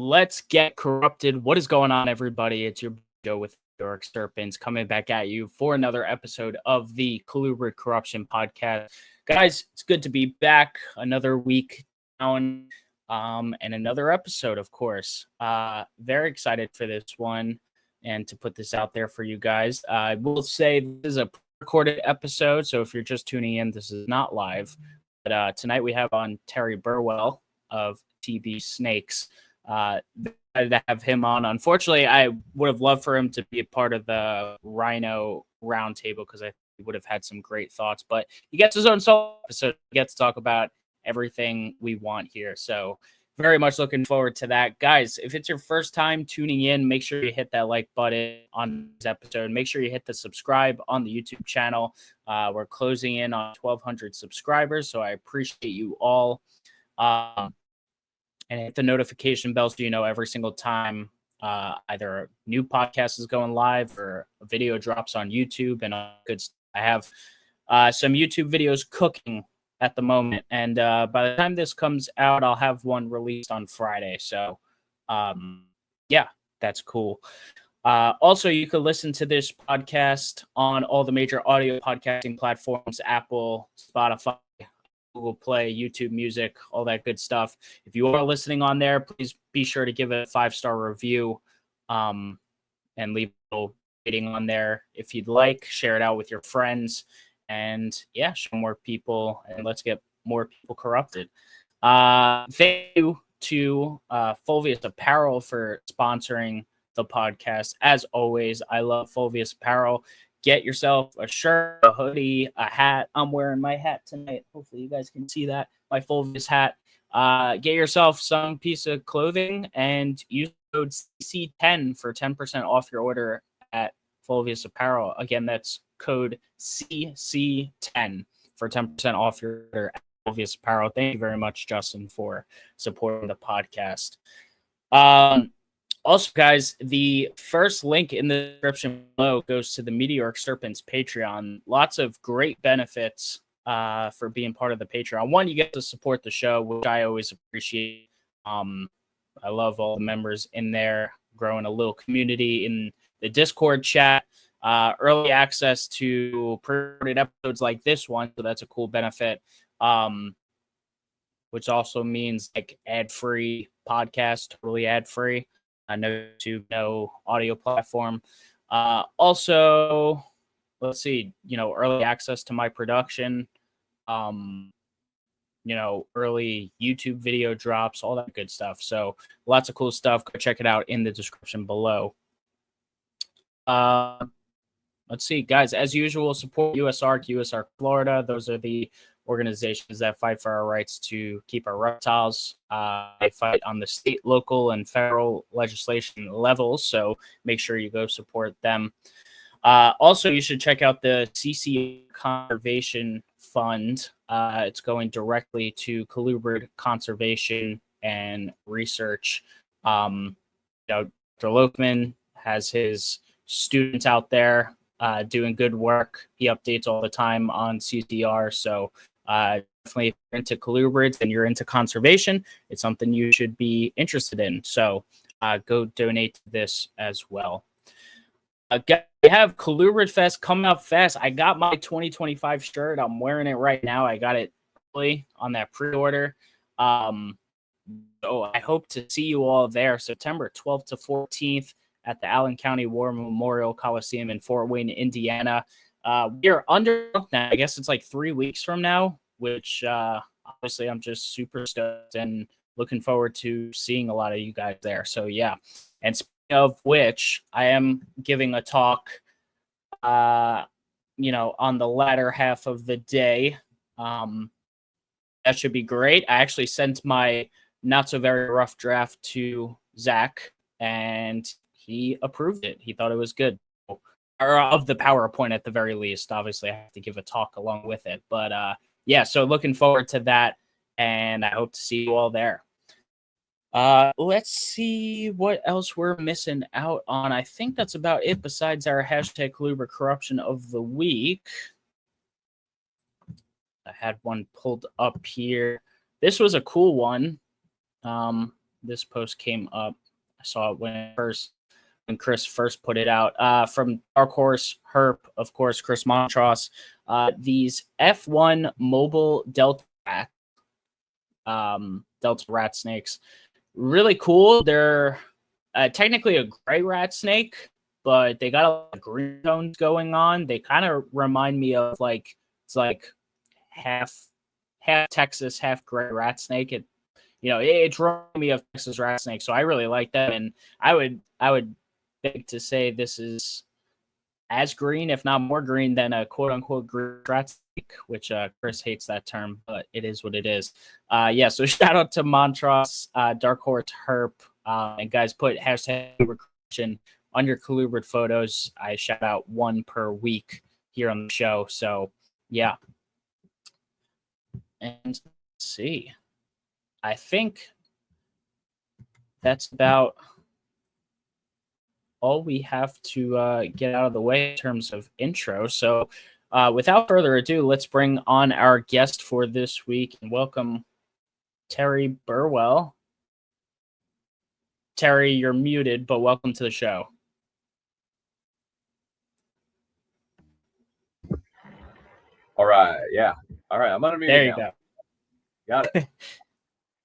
Let's get corrupted. What is going on, everybody? It's your Joe with York Serpents coming back at you for another episode of the Colubrid Corruption Podcast. Guys, it's good to be back. Another week down, and another episode, of course. Very excited for this one and to put this out there for you guys. I will say this is a recorded episode, so if you're just tuning in, this is not live. But tonight we have on Terry Burwell of TB Snakes. To have him on. Unfortunately, I would have loved for him to be a part of the Rhino roundtable because I would have had some great thoughts. But he gets his own solo episode. He gets to talk about everything we want here. So very much looking forward to that. Guys, if it's your first time tuning in, make sure you hit that like button on this episode. Make sure you hit the subscribe on the YouTube channel. We're closing in on 1,200 subscribers, so I appreciate you all. And hit the notification bell so you know every single time either a new podcast is going live or a video drops on YouTube. And good stuff. I have some YouTube videos cooking at the moment, and by the time this comes out, I'll have one released on Friday. So, yeah, that's cool. Also, you can listen to this podcast on all the major audio podcasting platforms: Apple, Spotify, Google Play, YouTube Music, all that good stuff. If you are listening on there, please be sure to give it a 5-star review and leave a little rating on there if you'd like. Share it out with your friends and, yeah, show more people, and let's get more people corrupted. Thank you to Fulvius Apparel for sponsoring the podcast. As always, I love Fulvius Apparel. Get yourself a shirt, a hoodie, a hat. I'm wearing my hat tonight. Hopefully you guys can see that. My Fulvius hat. Get yourself some piece of clothing and use code CC10 for 10% off your order at Fulvius Apparel. Again, that's code CC10 for 10% off your order at Fulvius Apparel. Thank you very much, Justin, for supporting the podcast. Also, guys, the first link in the description below goes to the Meteoric Serpents Patreon. Lots of great benefits for being part of the Patreon. One, you get to support the show, which I always appreciate. I love all the members in there, growing a little community in the Discord chat, early access to pre-recorded episodes like this one, so that's a cool benefit, which also means like ad-free podcast, totally ad-free. No YouTube, no audio platform. Also, let's see, early access to my production, early YouTube video drops, all that good stuff. So lots of cool stuff. Go check it out in the description below. Let's see, guys, as usual, support USARK, USARK Florida. Those are the organizations that fight for our rights to keep our reptiles. They fight on the state, local, and federal legislation levels, so make sure you go support them. Also, you should check out the CC Conservation Fund. It's going directly to colubrid conservation and research. Dr. Lokman has his students out there doing good work. He updates all the time on CCR, so definitely if you're into colubrids and you're into conservation, it's something you should be interested in. So go donate to this as well. We have Colubrid Fest coming up fast. I got my 2025 shirt. I'm wearing it right now. I got it early on that pre-order. So I hope to see you all there September 12th to 14th at the Allen County War Memorial Coliseum in Fort Wayne, Indiana. We are under now. I guess it's like 3 weeks from now, which obviously I'm just super stoked and looking forward to seeing a lot of you guys there. So yeah, and speaking of which, I am giving a talk, on the latter half of the day. That should be great. I actually sent my not so very rough draft to Zach, and he approved it. He thought it was good. Or of the PowerPoint at the very least. Obviously, I have to give a talk along with it. But yeah, so looking forward to that, and I hope to see you all there. Let's see what else we're missing out on. I think that's about it besides our hashtag Colubrid Corruption of the Week. I had one pulled up here. This was a cool one. this post came up. I saw it when Chris first put it out. From Dark Horse Herp, of course, Chris Montross. These F1 mobile Delta rat snakes, really cool. They're technically a gray rat snake, but they got a lot of green tones going on. They kind of remind me of it's like half Texas, half gray rat snake. It's reminding me of Texas rat snake, so I really like that. And I would beg to say this is as green, if not more green, than a quote unquote green rat snake, which Chris hates that term, but it is what it is. So shout out to Montross, Dark Horse Herp, and guys, put hashtag recreation on your colubrid photos. I shout out one per week here on the show. So yeah. And let's see. I think that's about all we have to get out of the way in terms of intro. So without further ado, let's bring on our guest for this week and welcome Terry Burwell. Terry, you're muted, but welcome to the show. All right. Yeah. All right. I'm unmuted. There you now. go. Got it.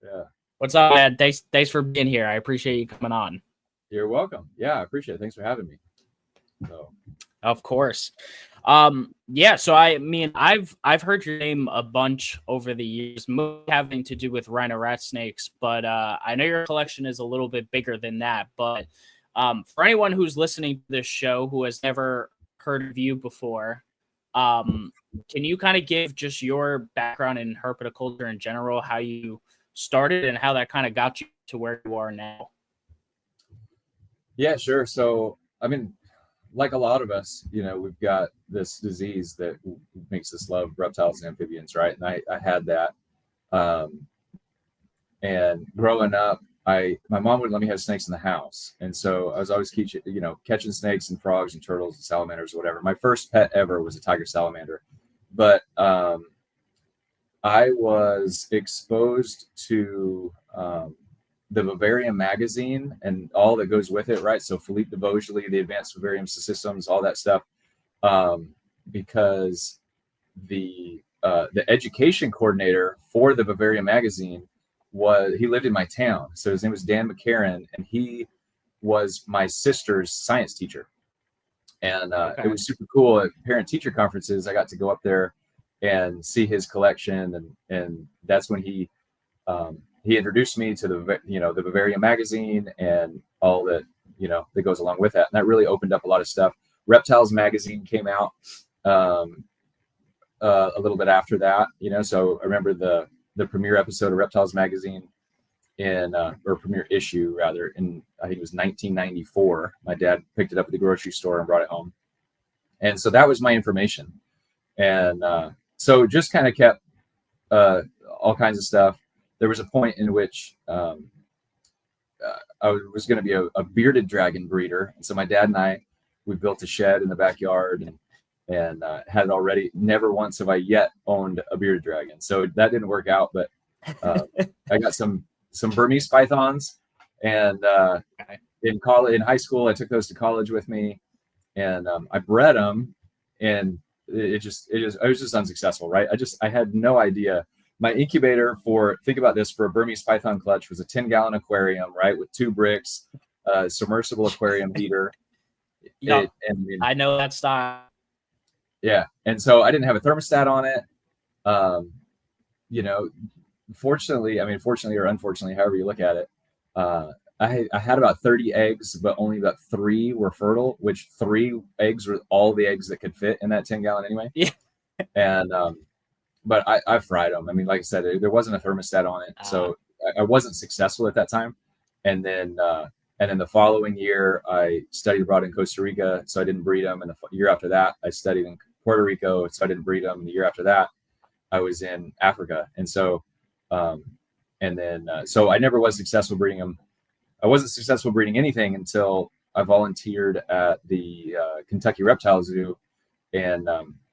Yeah. What's up, man? Thanks for being here. I appreciate you coming on. You're welcome. Yeah, I appreciate it. Thanks for having me. So, of course. So I've heard your name a bunch over the years, mostly having to do with rhino rat snakes, but I know your collection is a little bit bigger than that. But for anyone who's listening to this show who has never heard of you before, can you kind of give just your background in herpetoculture in general, how you started and how that kind of got you to where you are now? Yeah, sure. So, I mean, like a lot of us, we've got this disease that makes us love reptiles and amphibians, right? And I had that. And growing up, my mom wouldn't let me have snakes in the house. And so I was always catching snakes and frogs and turtles and salamanders or whatever. My first pet ever was a tiger salamander. But I was exposed to the Vivarium magazine and all that goes with it, right? So Philippe de Vogely, the Advanced Vivarium Systems, all that stuff, because the education coordinator for the Vivarium magazine he lived in my town. So his name was Dan McCarran, and he was my sister's science teacher. And It was super cool. At parent-teacher conferences, I got to go up there and see his collection, and that's when he introduced me to the Vivarium magazine and all that that goes along with that. And that really opened up a lot of stuff. Reptiles magazine came out a little bit after that, So I remember the premiere episode of Reptiles magazine or premiere issue rather, in I think it was 1994. My dad picked it up at the grocery store and brought it home, and so that was my information. And so just kind of kept all kinds of stuff. There was a point in which I was going to be a bearded dragon breeder. And so my dad and we built a shed in the backyard and had it already. Never once have I yet owned a bearded dragon. So that didn't work out, but I got some Burmese pythons, and in high school, I took those to college with me, and I bred them, and I was just unsuccessful, right? I had no idea. My incubator think about this, for a Burmese python clutch was a 10-gallon aquarium, right? With 2 bricks, submersible aquarium heater. I know that style. Yeah. And so I didn't have a thermostat on it. Fortunately or unfortunately, however you look at it, I had about 30 eggs, but only about 3 were fertile, which 3 eggs were all the eggs that could fit in that 10-gallon anyway. Yeah. And, but I fried them. I mean, like I said, there wasn't a thermostat on it. So I wasn't successful at that time. And then the following year, I studied abroad in Costa Rica, so I didn't breed them. And the year after that, I studied in Puerto Rico, so I didn't breed them. And the year after that, I was in Africa. And so, so I never was successful breeding them. I wasn't successful breeding anything until I volunteered at the Kentucky Reptile Zoo, and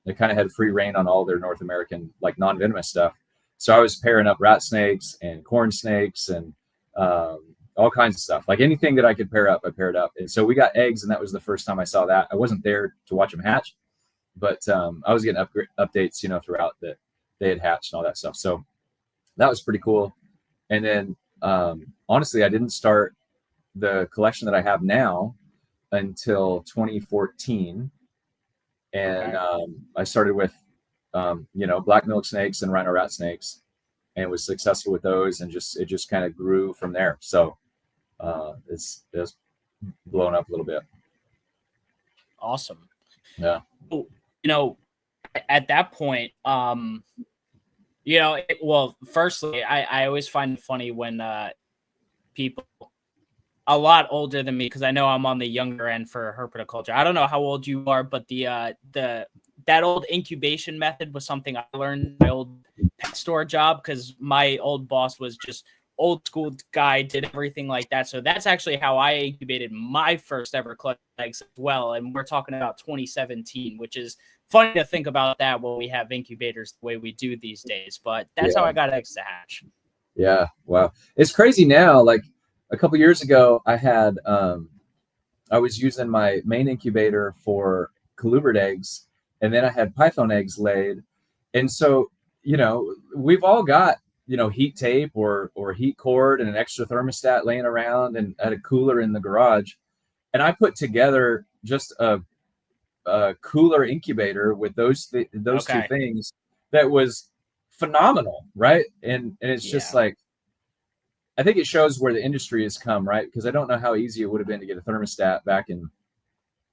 they kind of had free reign on all their North American non-venomous stuff. So I was pairing up rat snakes and corn snakes and all kinds of stuff. Like anything that I could pair up, I paired up. And so we got eggs, and that was the first time I saw that. I wasn't there to watch them hatch, but I was getting updates, you know, throughout that they had hatched and all that stuff. So that was pretty cool. And then honestly, I didn't start the collection that I have now until 2014. And I started with, you know, black milk snakes and rhino rat snakes, and was successful with those, and it just kind of grew from there. So it's blown up a little bit. Awesome. Yeah. You know, at that point, you know, well, firstly, I always find it funny when people a lot older than me, because I know I'm on the younger end for herpetoculture. I don't know how old you are, but that old incubation method was something I learned in my old pet store job, because my old boss was just old school guy, did everything like that. So that's actually how I incubated my first ever clutch eggs as well. And we're talking about 2017, which is funny to think about that when we have incubators the way we do these days. But that's how I got eggs to hatch. Yeah. Wow. It's crazy now. Like a couple years ago, I had I was using my main incubator for colubrid eggs, and then I had python eggs laid. And so, you know, we've all got, you know, heat tape or heat cord and an extra thermostat laying around, and at a cooler in the garage. And I put together just a cooler incubator with those two things that was phenomenal, right? And it's just like, I think it shows where the industry has come, right? Because I don't know how easy it would have been to get a thermostat back in,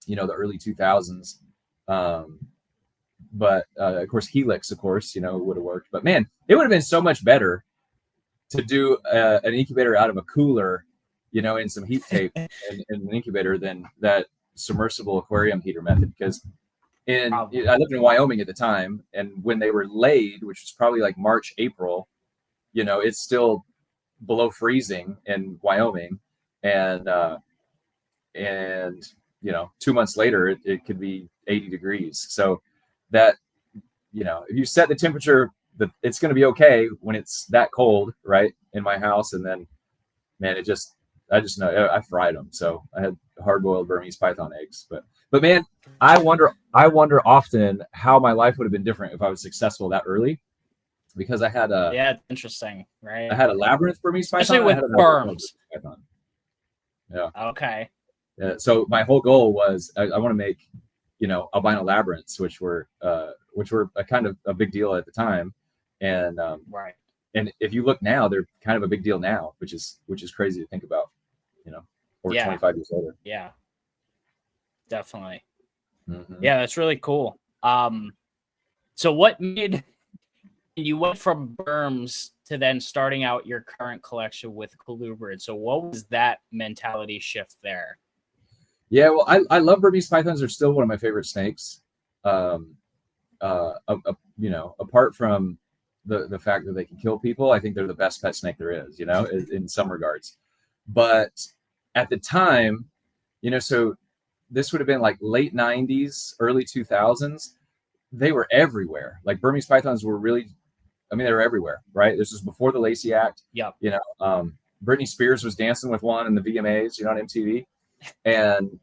you know, the early 2000s. But of course, Helix, of course, you know, would have worked. But man, it would have been so much better to do an incubator out of a cooler, you know, and some heat tape and an incubator than that submersible aquarium heater method. Because I lived in Wyoming at the time, and when they were laid, which was probably like March, April, you know, it's still below freezing in Wyoming, and you know, 2 months later it could be 80 degrees. So that, you know, if you set the temperature, it's going to be okay when it's that cold, right, in my house. And then, man, I just know I fried them. So I had hard-boiled Burmese python eggs. But man, I wonder often how my life would have been different if I was successful that early. Because I had it's interesting, right? I had a labyrinth Burmese python, especially with worms. Yeah. Okay. Yeah. So my whole goal was I want to make, you know, albino labyrinths, which were a kind of a big deal at the time, and right. And if you look now, they're kind of a big deal now, which is crazy to think about, you know, or 25 years later. Yeah. Definitely. Mm-hmm. Yeah, that's really cool. So what made you went from Burms to then starting out your current collection with Colubrid? So what was that mentality shift there? Yeah, well, I love Burmese pythons. They're still one of my favorite snakes. You know, apart from the fact that they can kill people, I think they're the best pet snake there is, you know, in some regards. But at the time, you know, so this would have been like late 90s, early 2000s. They were everywhere. Like Burmese pythons were really, I mean, they were everywhere, right? This was before the Lacey Act. Yep. You know, Britney Spears was dancing with one in the VMAs, you know, on MTV. And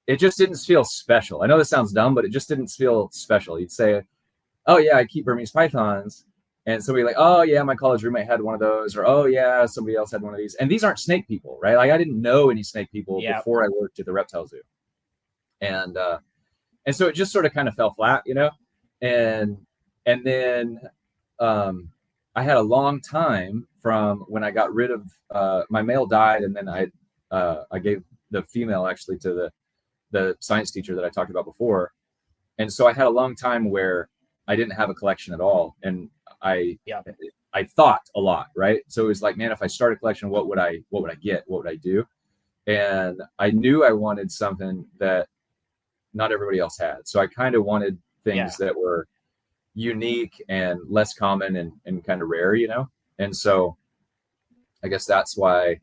it just didn't feel special. I know this sounds dumb, but it just didn't feel special. You'd say, oh, yeah, I keep Burmese pythons. And somebody like, oh, yeah, my college roommate had one of those. Or, oh, yeah, somebody else had one of these. And these aren't snake people, right? Like I didn't know any snake people before I worked at the reptile zoo. And so it just sort of kind of fell flat, you know? And then I had a long time from when I got rid of my male died, and then I gave the female actually to the science teacher that I talked about before. And so I had a long time where I didn't have a collection at all. And I thought a lot, right? So it was like, man, if I start a collection, what would I get? What would I do? And I knew I wanted something that not everybody else had. So I kind of wanted things that were unique and less common and kind of rare, you know? And so I guess that's why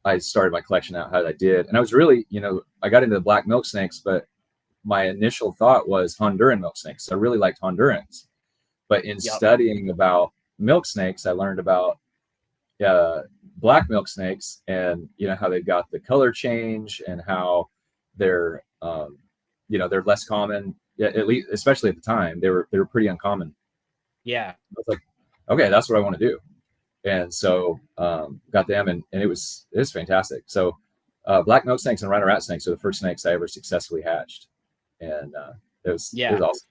I started my collection out how I did. And I was really, you know, I got into the black milk snakes, but my initial thought was Honduran milk snakes. I really liked Hondurans. But in studying about milk snakes, I learned about black milk snakes, and how they've got the color change and how they're they're less common. Yeah, at least especially at the time they were pretty uncommon. Yeah. I was like, okay, that's what I want to do. And so got them, and it was fantastic. So black milk snakes and rhino rat snakes are the first snakes I ever successfully hatched, and it was awesome.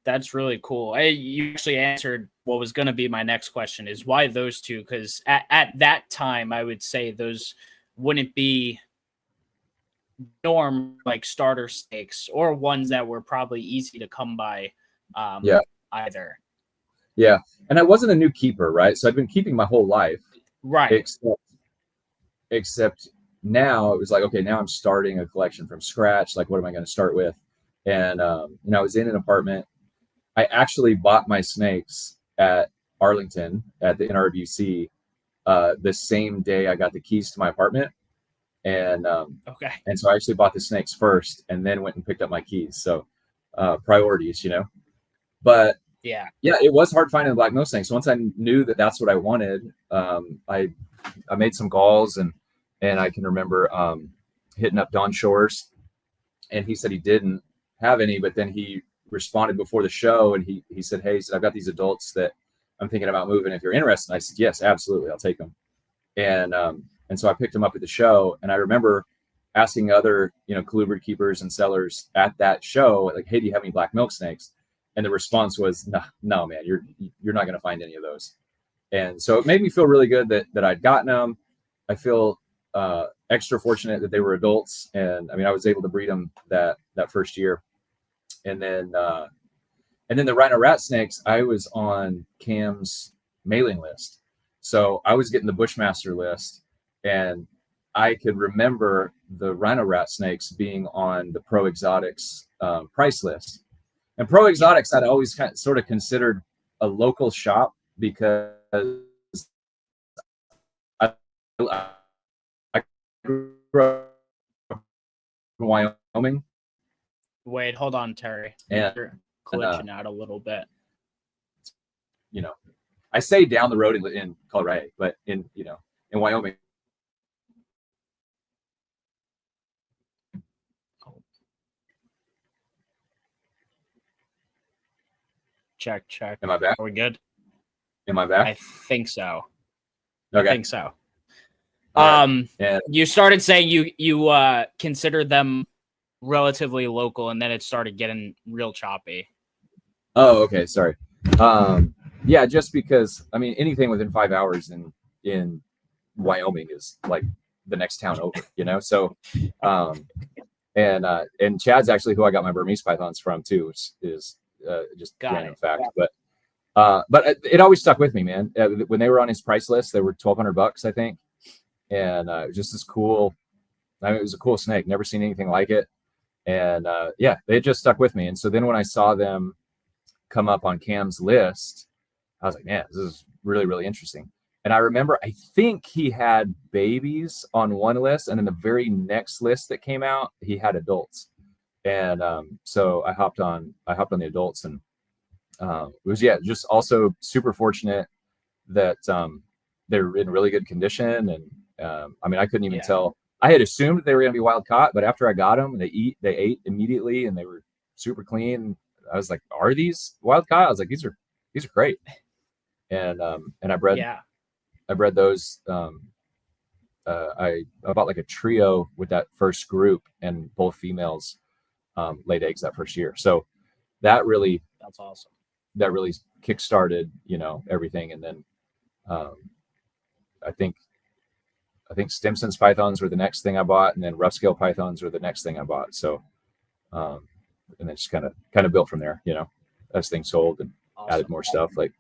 That's really cool. You actually answered what was going to be my next question, is why those two? Because at that time, I would say those wouldn't be norm like starter snakes, or ones that were probably easy to come by either. Yeah. And I wasn't a new keeper, right? So I've been keeping my whole life. Right. Except now it was like, okay, now I'm starting a collection from scratch. Like, what am I going to start with? And, I was in an apartment. I actually bought my snakes at Arlington at the NRBC the same day I got the keys to my apartment. And and so I actually bought the snakes first and then went and picked up my keys. So priorities, But yeah, it was hard finding the black milk snakes. Once I knew that that's what I wanted, I made some calls, and I can remember hitting up Don Shores, and he said he didn't have any, but then he responded before the show, and he said, hey, I've got these adults that I'm thinking about moving. If you're interested, and I said, yes, absolutely, I'll take them. And so I picked them up at the show, and I remember asking other colubrid keepers and sellers at that show, like, hey, do you have any black milk snakes? And the response was, no, man, you're not going to find any of those. And so it made me feel really good that I'd gotten them. I feel extra fortunate that they were adults, and I was able to breed them that first year. And then the rhino rat snakes, I was on Cam's mailing list, so I was getting the Bushmaster list, and I could remember the rhino rat snakes being on the Pro Exotics price list. And Pro Exotics I'd always sort of considered a local shop, because I grew up in Wyoming. Wait, hold on, Terry. And you're glitching out a little bit. I say down the road in Colorado, but in Wyoming. Check. Am I back? Are we good? Am I back? I think so. Okay. I think so. Right. You started saying you considered them relatively local, and then it started getting real choppy. Oh, okay. Sorry. Yeah, just because anything within 5 hours in Wyoming is like the next town over, So, and Chad's actually who I got my Burmese pythons from too, which is just random fact. But it always stuck with me, man. When they were on his price list, they were $1,200, I think, and it was just this cool. It was a cool snake. Never seen anything like it, and they just stuck with me. And so then when I saw them come up on Cam's list, I was like, man, this is really, really interesting. And I remember, I think he had babies on one list, and then the very next list that came out, he had adults. And so I hopped on the adults, and it was just also super fortunate that they're in really good condition. And I couldn't even tell. I had assumed they were going to be wild caught, but after I got them, they ate immediately, and they were super clean. I was like, are these wild caught? I was like, these are great. And I bred those. I bought like a trio with that first group, and both females laid eggs that first year. So that's awesome. That really kickstarted, everything. And then I think Stimson's pythons were the next thing I bought, and then rough scale pythons were the next thing I bought. So and then just kind of built from there, as things sold, and added more stuff like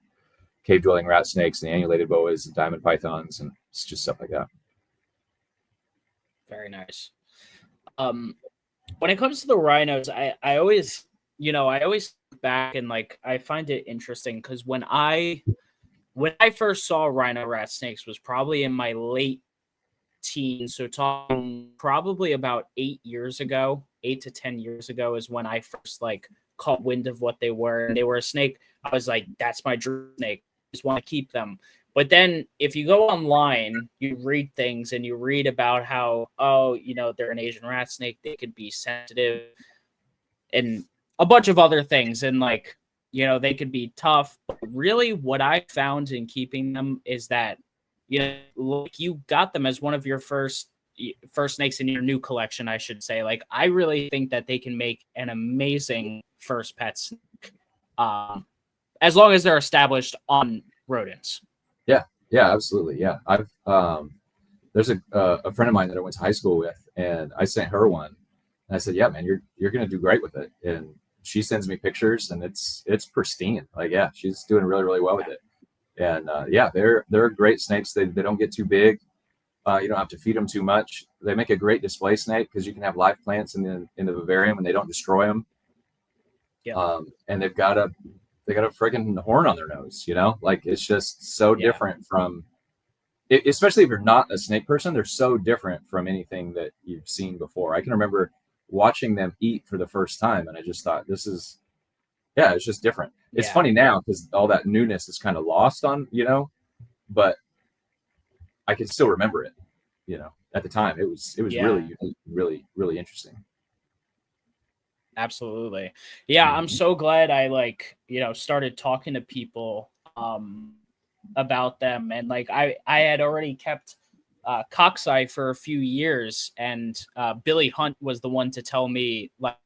cave dwelling rat snakes and annulated boas and diamond pythons, and it's just stuff like that. Very nice. When it comes to the rhinos, I always look back, and like I find it interesting because when I first saw rhino rat snakes was probably in my late teens, so talking probably about 8 to 10 years ago is when I first like caught wind of what they were. And they were a snake. I was like, that's my dream snake. I just want to keep them. But then if you go online, you read things and you read about how, oh, they're an Asian rat snake, they could be sensitive and a bunch of other things. And like, they could be tough. But really what I found in keeping them is that, like you got them as one of your first snakes in your new collection, I should say. Like, I really think that they can make an amazing first pet snake, as long as they're established on rodents. Yeah, absolutely. Yeah, I've there's a friend of mine that I went to high school with, and I sent her one, and I said, "Yeah, man, you're gonna do great with it." And she sends me pictures, and it's pristine. Like, yeah, she's doing really, really well with it. And yeah, they're great snakes. They don't get too big. You don't have to feed them too much. They make a great display snake because you can have live plants in the vivarium and they don't destroy them. Yeah. And they've got a friggin' horn on their nose. Like, it's just so different from. Especially if you're not a snake person, they're so different from anything that you've seen before. I can remember watching them eat for the first time, and I just thought, it's just different. It's funny now because all that newness is kind of lost on, but I can still remember it. At the time, it was really unique, really, really interesting. Absolutely. Yeah, I'm so glad I started talking to people about them. And like I had already kept Coxeye for a few years, and Billy Hunt was the one to tell me, like,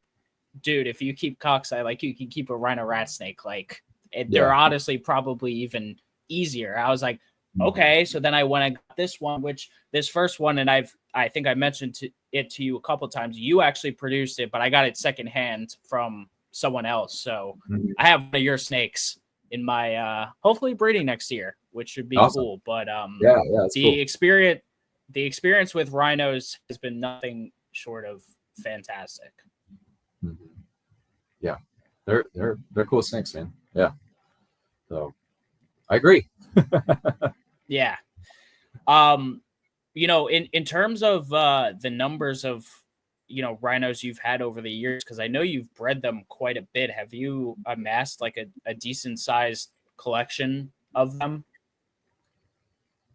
dude, if you keep Coxeye, like, you can keep a Rhino rat snake. Like, they're honestly probably even easier. I was like, okay. So then I went and got this first one, and I think I mentioned it to you a couple of times. You actually produced it, but I got it secondhand from someone else. So I have one of your snakes in my hopefully breeding next year, which should be awesome. cool. But the experience with rhinos has been nothing short of fantastic. Yeah, they're cool snakes, man. Yeah, so I agree. Yeah. In terms of the numbers of rhinos you've had over the years, because I know you've bred them quite a bit, have you amassed like a decent sized collection of them?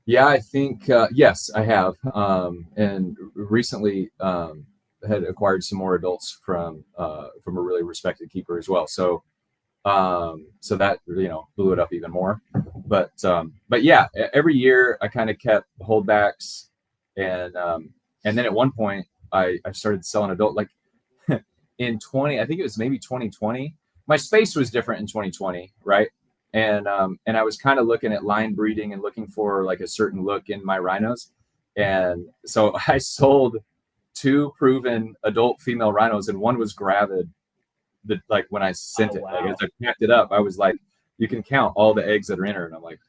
Yeah, I think yes, I have, and recently had acquired some more adults from a really respected keeper as well. So that blew it up even more. But yeah, every year I kind of kept holdbacks, and then at one point I started selling adult, like in I think it was maybe 2020. My space was different in 2020, right? And I was kind of looking at line breeding and looking for like a certain look in my rhinos. And so I sold 2 proven adult female rhinos, and one was gravid. Like when I sent it, wow. like as I packed it up, I was like, you can count all the eggs that are in her. And I'm like,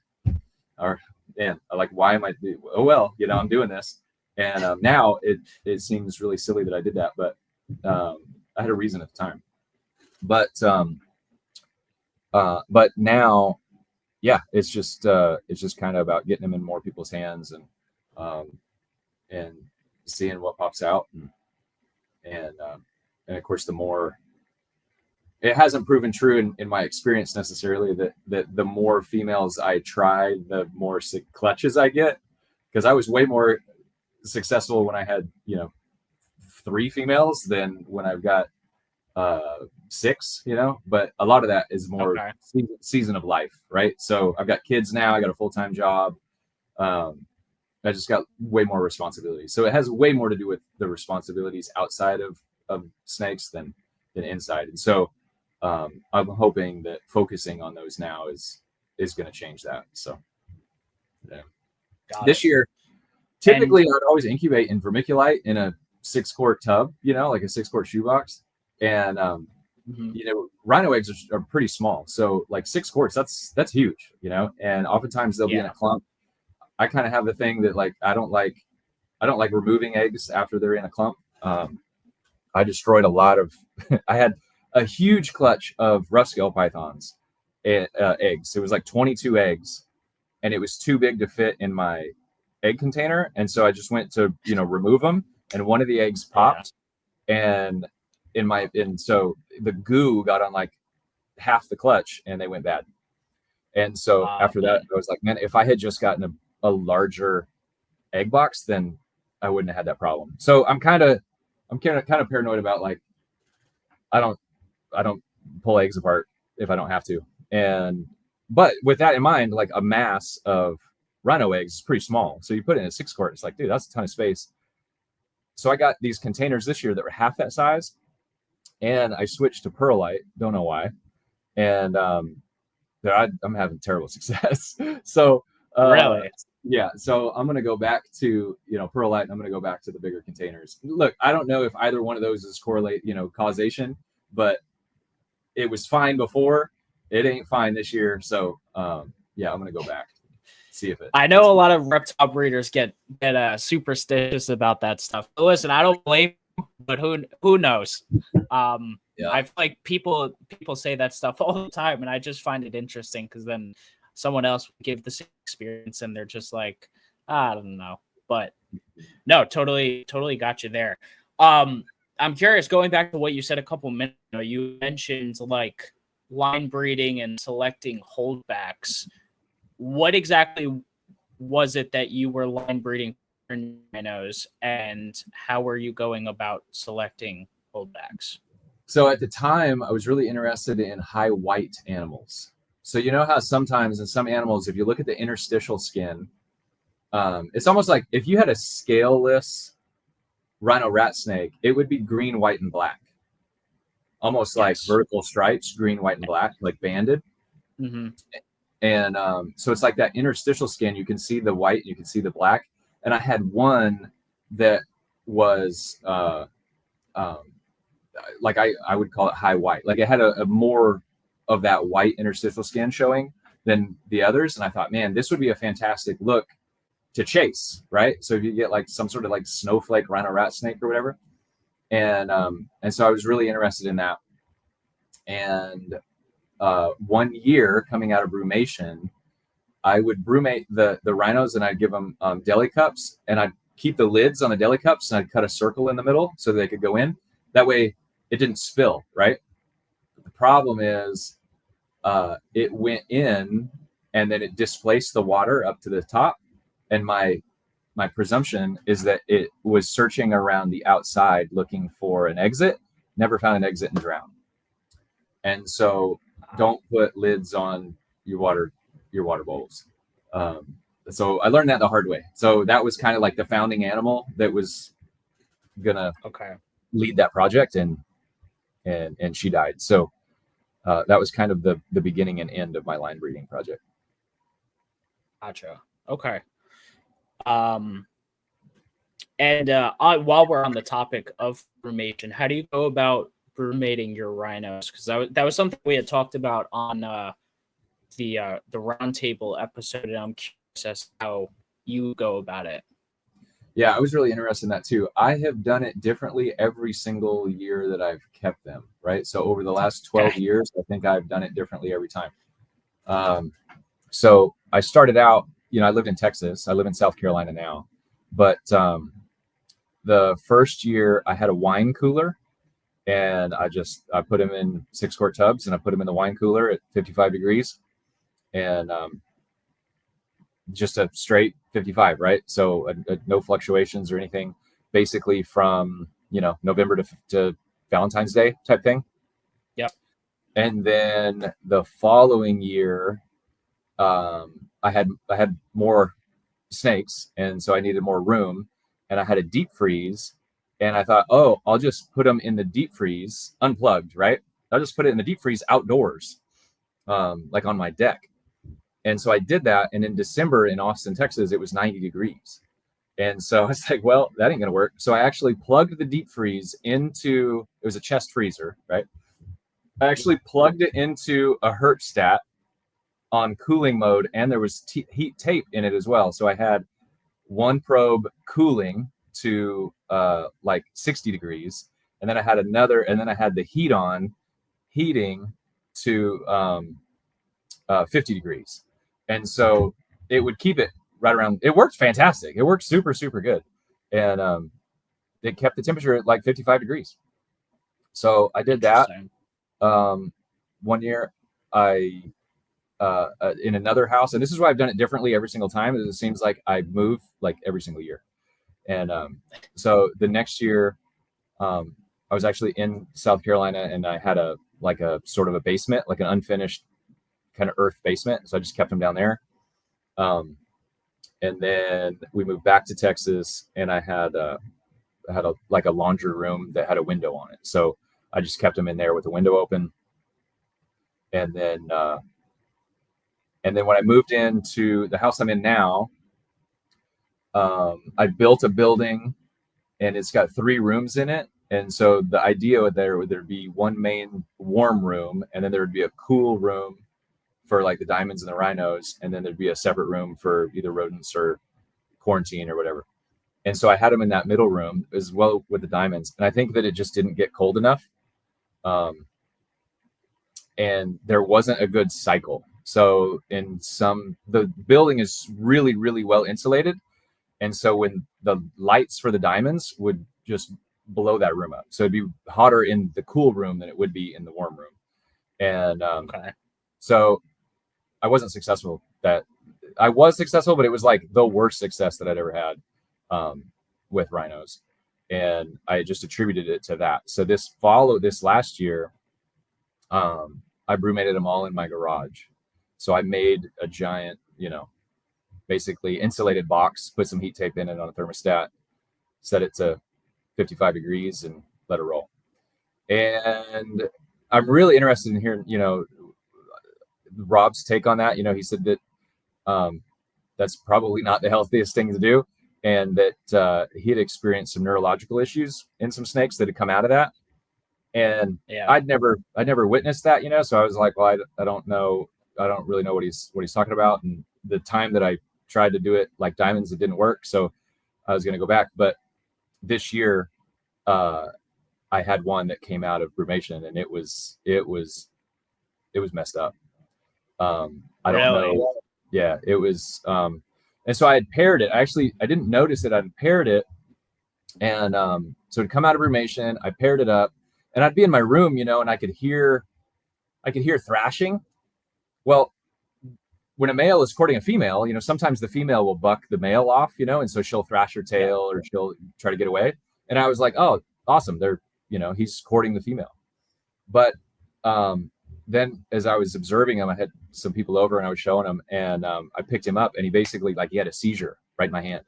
man, like, why am I oh well, I'm doing this. And now it seems really silly that I did that, but I had a reason at the time. But now, yeah, it's just kind of about getting them in more people's hands and seeing what pops out, and of course, the more. It hasn't proven true in my experience necessarily that the more females I try, the more clutches I get, because I was way more successful when I had 3 females than when I've got 6, but a lot of that is more season of life, right? So I've got kids now, I got a full-time job, I just got way more responsibility, so it has way more to do with the responsibilities outside of snakes than inside. And so I'm hoping that focusing on those now is going to change that. So this year, typically I'd always incubate in vermiculite in a 6-quart tub, like a 6-quart shoebox. And rhino eggs are pretty small, so like 6 quarts, that's huge, and oftentimes they'll be in a clump. I kind of have the thing that, like, I don't like removing eggs after they're in a clump. I destroyed a lot of I had a huge clutch of rough scale pythons eggs. It was like 22 eggs, and it was too big to fit in my egg container, and so I just went to remove them, and one of the eggs popped, and so the goo got on like half the clutch, and they went bad. And so after that, I was like, man, if I had just gotten a larger egg box, then I wouldn't have had that problem. So I'm kind of paranoid about like, I don't pull eggs apart if I don't have to. But with that in mind, like a mass of rhino eggs is pretty small. So you put it in a 6-quart, it's like, dude, that's a ton of space. So I got these containers this year that were half that size, and I switched to perlite. Don't know why. And I'm having terrible success. So Really? yeah, so I'm gonna go back to perlite, and I'm gonna go back to the bigger containers. Look, I don't know if either one of those is causation, but it was fine before. It ain't fine this year. So yeah, I'm gonna go back, see if it. I know a lot of reptile breeders get superstitious about that stuff. But listen, I don't blame you, but who knows? Yeah. I feel like people say that stuff all the time, and I just find it interesting because then someone else would give the same experience, and they're just like, I don't know. But no, totally got you there. I'm curious, going back to what you said a couple minutes ago, you mentioned like line breeding and selecting holdbacks. What exactly was it that you were line breeding for rhinos, and how were you going about selecting holdbacks? So at the time, I was really interested in high white animals. So you know how sometimes in some animals, if you look at the interstitial skin, it's almost like if you had a scaleless rhino rat snake, it would be green, white, and black. Almost like vertical stripes, green, white, and black, like banded. Mm-hmm. And so it's like that interstitial skin. You can see the white, you can see the black. And I had one that was like I would call it high white. Like it had a more of that white interstitial skin showing than the others. And I thought, man, this would be a fantastic look to chase, right? So if you get like some sort of like snowflake rhino rat snake or whatever. And so I was really interested in that. And 1 year coming out of brumation, I would brumate the rhinos, and I'd give them deli cups, and I'd keep the lids on the deli cups, and I'd cut a circle in the middle so they could go in. That way it didn't spill, right? The problem is it went in and then it displaced the water up to the top. And my presumption is that it was searching around the outside looking for an exit, never found an exit, and drowned. And so don't put lids on your water bowls. So I learned that the hard way. So that was kind of like the founding animal that was gonna lead that project, and she died. So that was kind of the beginning and end of my line breeding project. Gotcha. Okay. And while we're on the topic of brumation, how do you go about brumating your rhinos? Because that was something we had talked about on the roundtable episode, and I'm curious as to how you go about it. Yeah, I was really interested in that too. I have done it differently every single year that I've kept them, right? So over the last 12 years, I think I've done it differently every time. So I started out, I lived in Texas. I live in South Carolina now. But the first year I had a wine cooler, and I put them in 6-quart tubs, and I put them in the wine cooler at 55 degrees, and just a straight 55, right? So no fluctuations or anything, basically from November to Valentine's Day type thing. Yep. And then the following year, I had more snakes, and so I needed more room, and I had a deep freeze, and I thought, oh, I'll just put them in the deep freeze unplugged, right? I'll just put it in the deep freeze outdoors, like on my deck. And so I did that, and in December in Austin, Texas, it was 90 degrees. And so I was like, well, that ain't gonna work. So I actually plugged the deep freeze into, it was a chest freezer, right? I actually plugged it into a herpstat on cooling mode, and there was heat tape in it as well. So I had one probe cooling to like 60 degrees, and then I had another, and then I had the heating to 50 degrees. And so it would keep it right around, it worked fantastic. It worked super, super good. And it kept the temperature at like 55 degrees. So I did that. 1 year I in another house, and this is why I've done it differently every single time. Is it seems like I move like every single year, and so the next year, I was actually in South Carolina, and I had a sort of a basement, like an unfinished kind of earth basement. So I just kept them down there. And then we moved back to Texas, and I had a like a laundry room that had a window on it. So I just kept them in there with the window open. And then when I moved into the house I'm in now, I built a building, and it's got 3 rooms in it. And so the idea would there'd be one main warm room, and then there would be a cool room for like the diamonds and the rhinos, and then there'd be a separate room for either rodents or quarantine or whatever. And so I had them in that middle room as well with the diamonds. And I think that it just didn't get cold enough. And there wasn't a good cycle. So the building is really, really well insulated. And so when the lights for the diamonds would just blow that room up. So it'd be hotter in the cool room than it would be in the warm room. And so I wasn't successful. I was successful, but it was like the worst success that I'd ever had with rhinos. And I just attributed it to that. So this last year, I brumated them all in my garage. So I made a giant, basically insulated box, put some heat tape in it on a thermostat, set it to 55 degrees, and let it roll. And I'm really interested in hearing, Rob's take on that. He said that that's probably not the healthiest thing to do, and that he had experienced some neurological issues in some snakes that had come out of that. And I'd never witnessed that, so I was like, well, I don't know. I don't really know what he's talking about. And the time that I tried to do it like diamonds, it didn't work. So I was going to go back. But this year, I had one that came out of brumation, and it was messed up. I don't know. Yeah, it was. And so I had paired it. I didn't notice that I'd paired it. And so it'd come out of brumation. I paired it up, and I'd be in my room, and I could hear thrashing. Well, when a male is courting a female, sometimes the female will buck the male off, and so she'll thrash her tail or she'll try to get away. And I was like, oh, awesome. He's courting the female. But then as I was observing him, I had some people over and I was showing him, and I picked him up, and he basically he had a seizure right in my hand.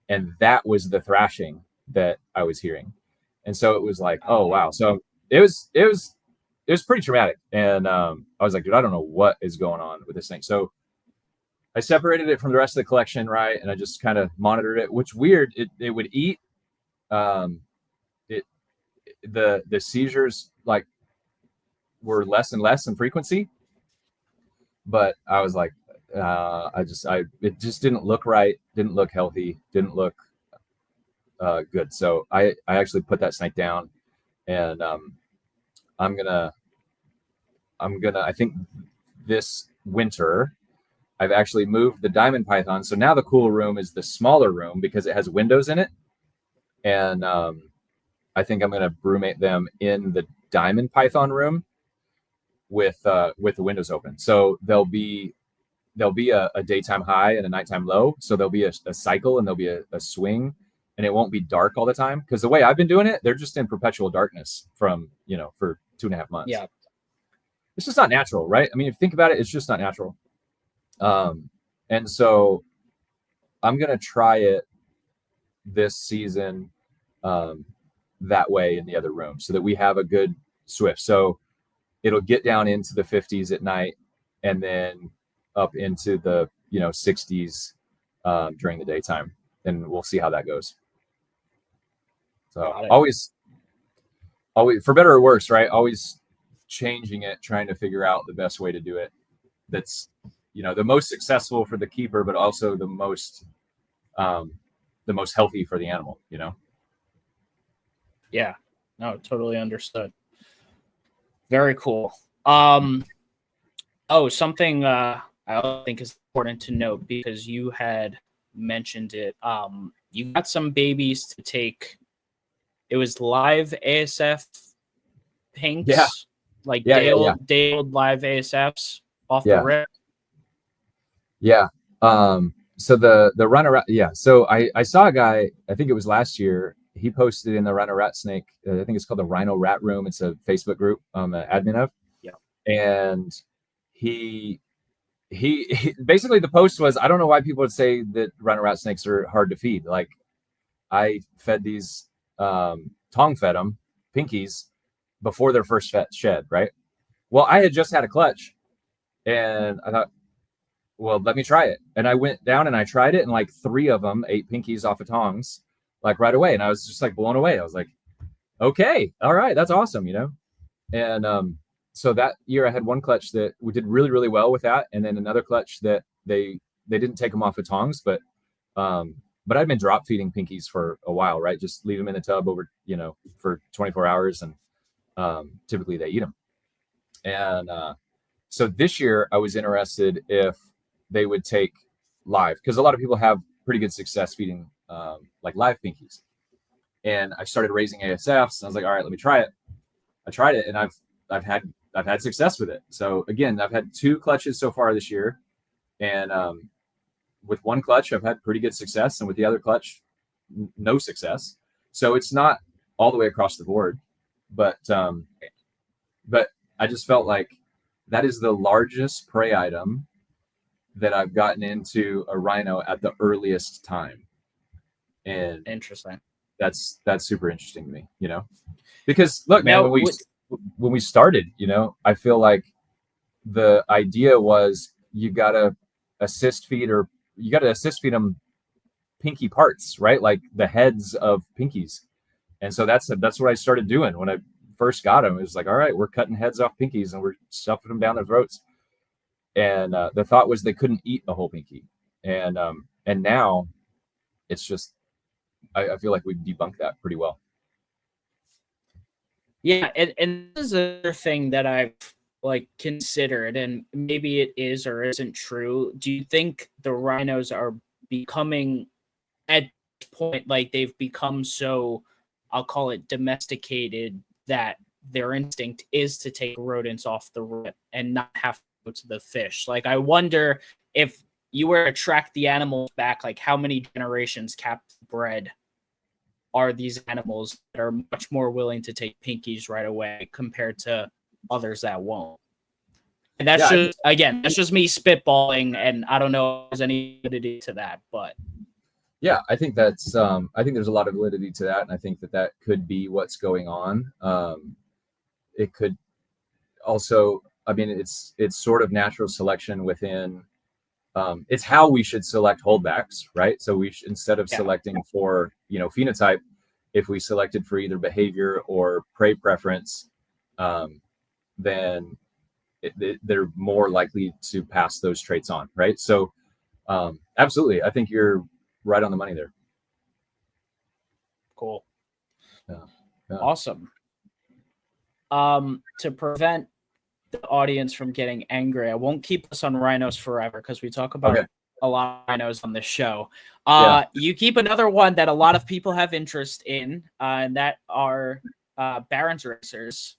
And that was the thrashing that I was hearing. And so it was like, oh, wow. So it was pretty traumatic. And I was like, dude, I don't know what is going on with this thing. So I separated it from the rest of the collection, right? And I just kind of monitored it, which weird. It would eat. The seizures were less and less in frequency. But I was like, it just didn't look right. Didn't look healthy. Didn't look good. So I actually put that snake down, and I'm gonna I think this winter I've actually moved the diamond python. So now the cool room is the smaller room because it has windows in it. And I think I'm gonna brumate them in the diamond python room with the windows open. So there'll be a daytime high and a nighttime low. So there'll be a cycle, and there'll be a swing, and it won't be dark all the time. Because the way I've been doing it, they're just in perpetual darkness from, for 2.5 months. Yeah. It's just not natural, right? I mean, if you think about it, it's just not natural. And so I'm going to try it this season that way in the other room so that we have a good swift. So it'll get down into the 50s at night, and then up into the 60s during the daytime, and we'll see how that goes. So always for better or worse, right? Always changing it, trying to figure out the best way to do it. That's the most successful for the keeper, but also the most healthy for the animal. Yeah, no, totally understood. Very cool. Something I think is important to note, because you had mentioned it. You got some babies to take. It was live ASF pinks, day old live ASFs off the Yeah. rip. Yeah. So the Rhino rat, yeah. So I saw a guy, I think it was last year, he posted in the Rhino rat snake, I think it's called the Rhino Rat Room. It's a Facebook group I'm an admin of. Yeah. And he basically, the post was, I don't know why people would say that rhino rat snakes are hard to feed. Like, I fed these tong fed them pinkies before their first shed, right? Well, I had just had a clutch and I thought, well, let me try it. And I went down and I tried it, and like 3 of them ate pinkies off of tongs, like right away. And I was just like blown away. I was like, okay, all right, that's awesome, you know? And so that year I had one clutch that we did really, really well with that. And then another clutch that they didn't take them off of tongs, but I'd been drop feeding pinkies for a while, right? Just leave them in the tub over, you know, for 24 hours. And typically they eat them. And so this year I was interested if they would take live, because a lot of people have pretty good success feeding like live pinkies. And I started raising ASFs, and I was like, all right, let me try it. I tried it, and I've had success with it. So again, I've had 2 clutches so far this year, and with one clutch I've had pretty good success, and with the other clutch, no success. So it's not all the way across the board, but I just felt like that is the largest prey item that I've gotten into a rhino at the earliest time. And Interesting. That's super interesting to me, you know, because look, man, Now, when we started, you know, I feel like the idea was you gotta assist feed them pinky parts, right? Like the heads of pinkies. And so that's what I started doing when I first got them. It was like, all right, we're cutting heads off pinkies and we're stuffing them down their throats. And the thought was they couldn't eat a whole pinky. And now it's just, I feel like we've debunked that pretty well. Yeah, and this is another thing that I've like considered, and maybe it is or isn't true. Do you think the rhinos are becoming, at this point, like they've become so, I'll call it domesticated, that their instinct is to take rodents off the rip and not have to go to the fish? Like, I wonder if you were to track the animals back, like how many generations captive bred are these animals that are much more willing to take pinkies right away compared to others that won't. And that's that's just me spitballing, and I don't know if there's any validity to that, but yeah, I think that's I think there's a lot of validity to that, and I think that could be what's going on. It could also, I mean, it's sort of natural selection within. It's how we should select holdbacks, right? So we instead of selecting for, you know, phenotype, if we selected for either behavior or prey preference, then they're more likely to pass those traits on, right? So absolutely, I think you're right on the money there. Cool. Yeah. Awesome. To prevent the audience from getting angry, I won't keep us on rhinos forever because we talk about a lot of rhinos on this show. You keep another one that a lot of people have interest in, and that are Barons racers.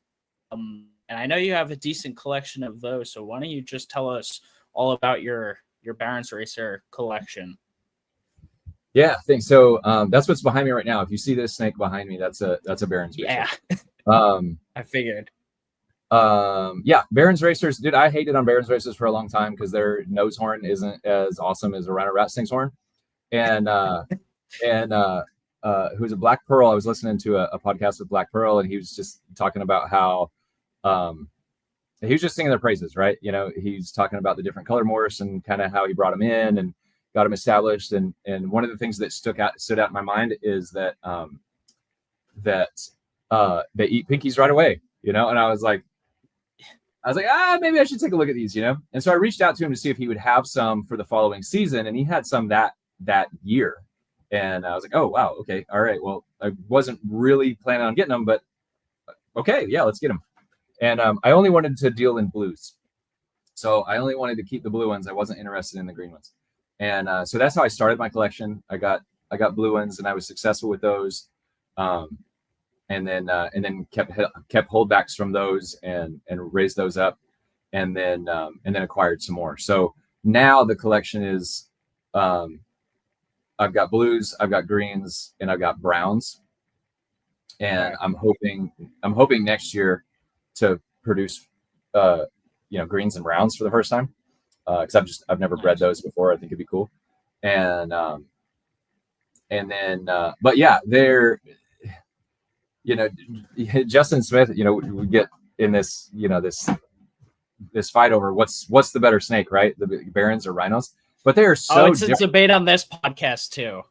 And I know you have a decent collection of those, so why don't you just tell us all about your Barons racer collection? Yeah, thanks. So that's what's behind me right now. If you see this snake behind me, that's a Barons racer. Yeah. I figured. Barons racers, dude, I hated on Barons racers for a long time because their nose horn isn't as awesome as a rhino rat snake's horn. And who's a Black Pearl, I was listening to a podcast with Black Pearl, and he was just talking about how he was just singing their praises, right? You know, he's talking about the different color morphs and kind of how he brought them in and got them established. And one of the things that stood out in my mind is that they eat pinkies right away, you know. And I was like, maybe I should take a look at these, you know. And so I reached out to him to see if he would have some for the following season, and he had some that year. And I was like, oh wow, okay, all right. Well, I wasn't really planning on getting them, but okay, yeah, let's get them. And I only wanted to deal in blues, so I only wanted to keep the blue ones. I wasn't interested in the green ones. And so that's how I started my collection. I got blue ones, and I was successful with those. And then kept holdbacks from those and raised those up. and then acquired some more. So now the collection is, I've got blues, I've got greens, and I've got browns. And I'm hoping next year to produce, greens and browns for the first time. Because I've never bred those before. I think it'd be cool. And then, but yeah, they're, Justin Smith, we get in this, this fight over what's the better snake, right? The Barons or Rhinos? But they are so. It's a debate on this podcast too.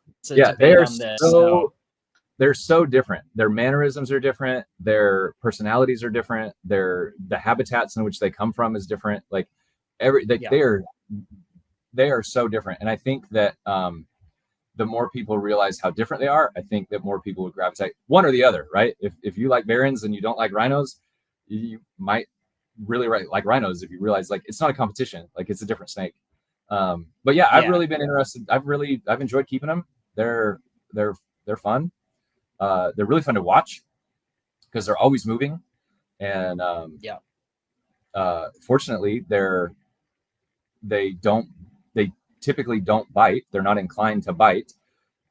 They're so different. Their mannerisms are different. Their personalities are different. The habitats in which they come from is different. Like they are so different. And I think that the more people realize how different they are, I think that more people would gravitate one or the other, right? If you like Barons and you don't like Rhinos, you might really like Rhinos if you realize like it's not a competition, like it's a different snake. But yeah, I've really been interested. I've enjoyed keeping them. They're fun. They're really fun to watch because they're always moving, and fortunately they typically don't bite. They're not inclined to bite.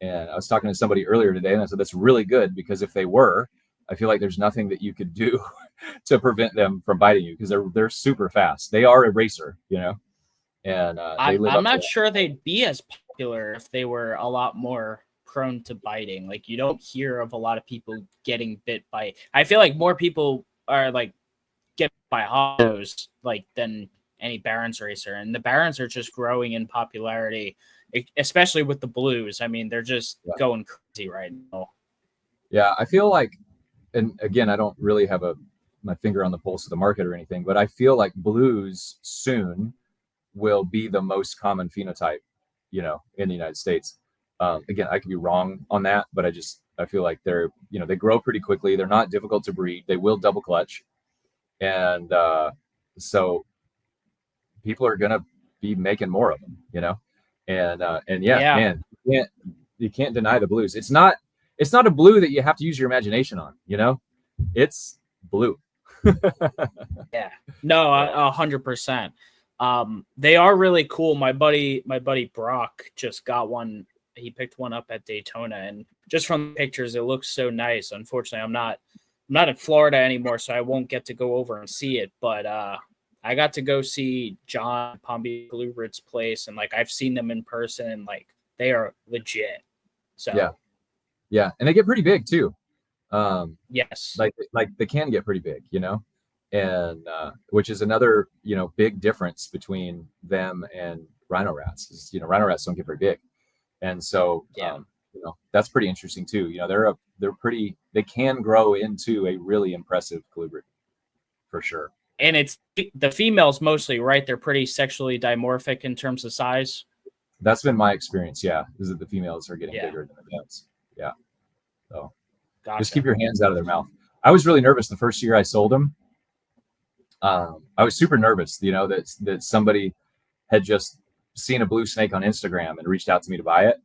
And I was talking to somebody earlier today, and I said that's really good, because if they were, I feel like there's nothing that you could do to prevent them from biting you, because they're super fast. They are a racer, and I'm not sure they'd be as popular if they were a lot more prone to biting. Like, you don't hear of a lot of people getting bit by. I feel like more people are like get by hollows like than any Barons racer, and the Barons are just growing in popularity, especially with the blues. I mean, they're just going crazy right now. Yeah, I feel like, and again, I don't really have my finger on the pulse of the market or anything, but I feel like blues soon will be the most common phenotype, in the United States. Again, I could be wrong on that, but I feel like they're, they grow pretty quickly. They're not difficult to breed. They will double clutch. And so people are going to be making more of them, man, you can't deny the blues. It's not a blue that you have to use your imagination on, it's blue. Yeah, no, 100%. They are really cool. My buddy Brock just got one. He picked one up at Daytona, and just from the pictures, it looks so nice. Unfortunately, I'm not in Florida anymore, so I won't get to go over and see it. But I got to go see John Palm Beach Colubrid's place, and like I've seen them in person, and like they are legit. So yeah, and they get pretty big too. Yes, like they can get pretty big, and which is another big difference between them and rhino rats. Is rhino rats don't get very big, and so that's pretty interesting too. They can grow into a really impressive colubrid for sure. And it's the females mostly, right? They're pretty sexually dimorphic in terms of size. That's been my experience. Yeah, is that the females are getting bigger than the males. Yeah, so just keep your hands out of their mouth. I was really nervous the first year I sold them. I was super nervous, that somebody had just seen a blue snake on Instagram and reached out to me to buy it.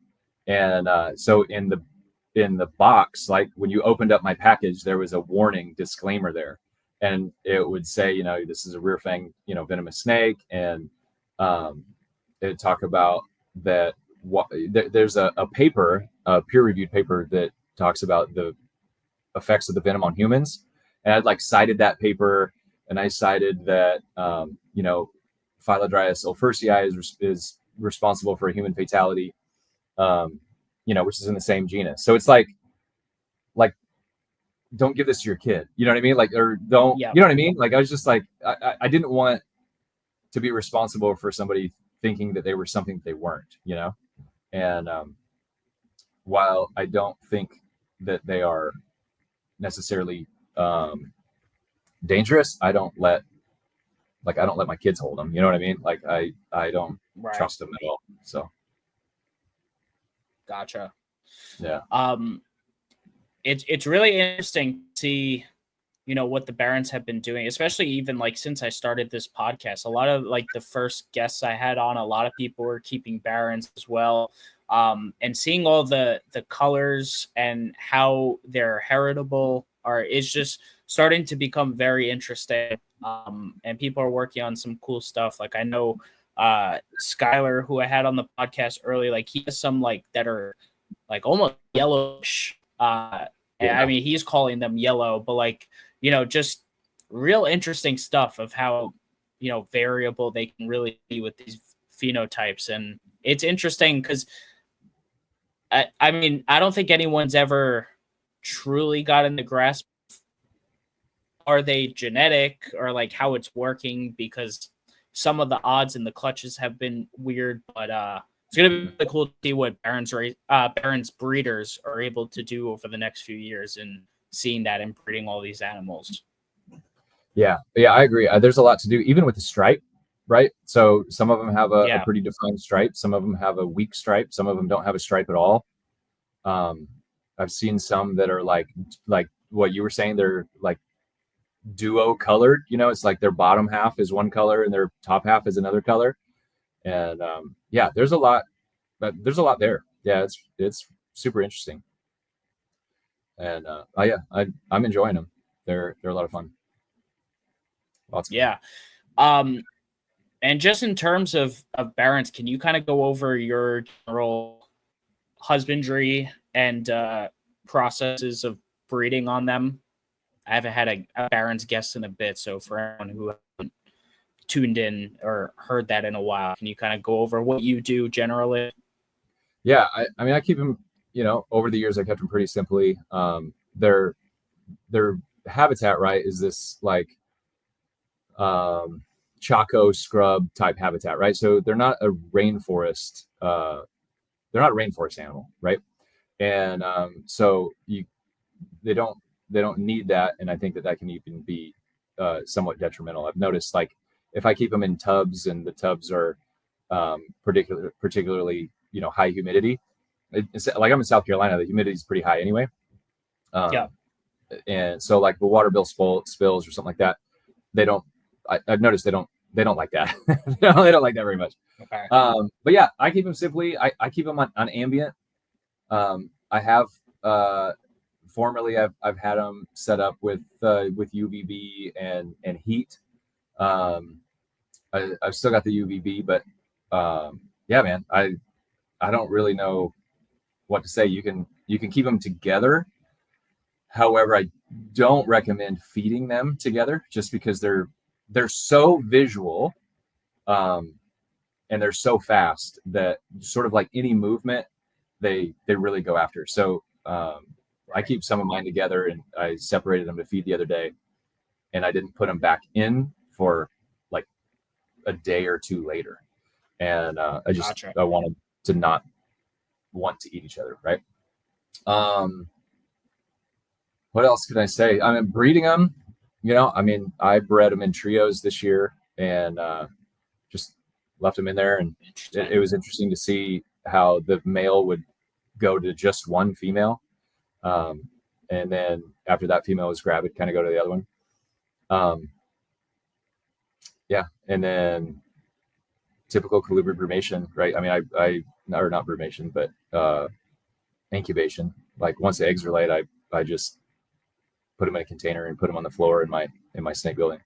And so in the box, like when you opened up my package, there was a warning disclaimer there, and it would say, this is a rear-fanged, venomous snake, and it talk about that. There's a paper, a peer-reviewed paper that talks about the effects of the venom on humans, and I'd cited that paper, and I cited that Phylodryas ulfursii is responsible for a human fatality, which is in the same genus. So it's like don't give this to your kid, you know what I mean? Or don't, you know what I mean? I was just like, I didn't want to be responsible for somebody thinking that they were something that they weren't, and while I don't think that they are necessarily dangerous, I don't let my kids hold them, you know what I mean? I don't trust them at all. So gotcha. Yeah. It's really interesting to see, what the Barons have been doing, especially even since I started this podcast. A lot of the first guests I had on, a lot of people were keeping Barons as well. And seeing all the colors and how they're heritable is just starting to become very interesting. And people are working on some cool stuff. Like I know Skylar, who I had on the podcast early, like he has some like that are like almost yellowish. I mean, he's calling them yellow, but like, just real interesting stuff of how, variable they can really be with these phenotypes. And it's interesting because I mean, I don't think anyone's ever truly gotten the grasp. Are they genetic or like how it's working? Because some of the odds in the clutches have been weird, but it's gonna be really cool to see what Barron's breeders are able to do over the next few years and seeing that and breeding all these animals. Yeah, I agree. There's a lot to do, even with the stripe, right? So some of them have a pretty defined stripe. Some of them have a weak stripe. Some of them don't have a stripe at all. I've seen some that are like what you were saying. They're like duo colored. It's like their bottom half is one color and their top half is another color. And there's a lot, but there's a lot there. Yeah, it's super interesting. And I'm enjoying them. They're a lot of fun. Lots of fun. And just in terms of Barron's, can you kind of go over your general husbandry and processes of breeding on them? I haven't had a Barron's guest in a bit, so for anyone who hasn't tuned in or heard that in a while, can you kind of go over what you do generally? Yeah, I mean, I keep them, over the years, I kept them pretty simply. Their habitat, right, is this like Chaco scrub type habitat, right? So they're not a rainforest. They're not a rainforest animal, right? And so they don't need that, and I think that can even be somewhat detrimental. I've noticed, like, if I keep them in tubs and the tubs are particularly high humidity, it's like I'm in South Carolina, the humidity is pretty high anyway. And so like the water bill spills or something like that, I've noticed they don't like that. They don't like that very much. Okay. But yeah, I keep them simply. I keep them on ambient. I have formerly I've had them set up with UVB and heat. I've still got the UVB, but yeah, man, I don't really know what to say. You can keep them together. However, I don't recommend feeding them together just because they're so visual, and they're so fast that sort of like any movement, they really go after. So I keep some of mine together, and I separated them to feed the other day, and I didn't put them back in for like a day or two later. And I wanted to not want to eat each other, right? What else can I say? I mean, breeding them, I bred them in trios this year and just left them in there. And it was interesting to see how the male would go to just one female. And then after that female was gravid, kind of go to the other one. And then typical colubrid brumation, right? I mean, or not brumation, but incubation. Like once the eggs are laid, I just put them in a container and put them on the floor in my snake building.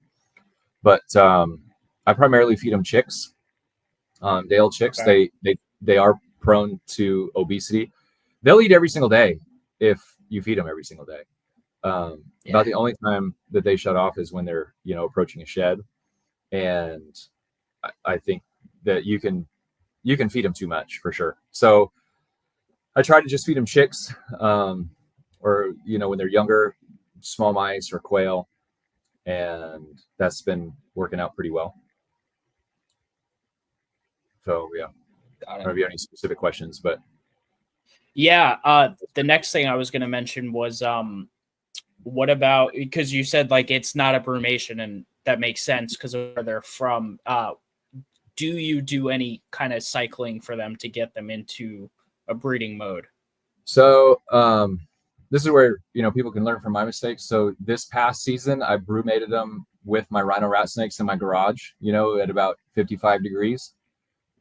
But I primarily feed them chicks, day-old chicks. Okay. They are prone to obesity. They'll eat every single day if you feed them every single day. About the only time that they shut off is when they're approaching a shed, and I think that you can feed them too much for sure. So I try to just feed them chicks, or when they're younger, small mice or quail, and that's been working out pretty well. So yeah, I don't know if you have any specific questions, but the next thing I was going to mention was what about, because you said like it's not a brumation, and that makes sense because of where they're from. Do you do any kind of cycling for them to get them into a breeding mode? So this is where people can learn from my mistakes. So this past season, I brumated them with my rhino rat snakes in my garage, at about 55 degrees,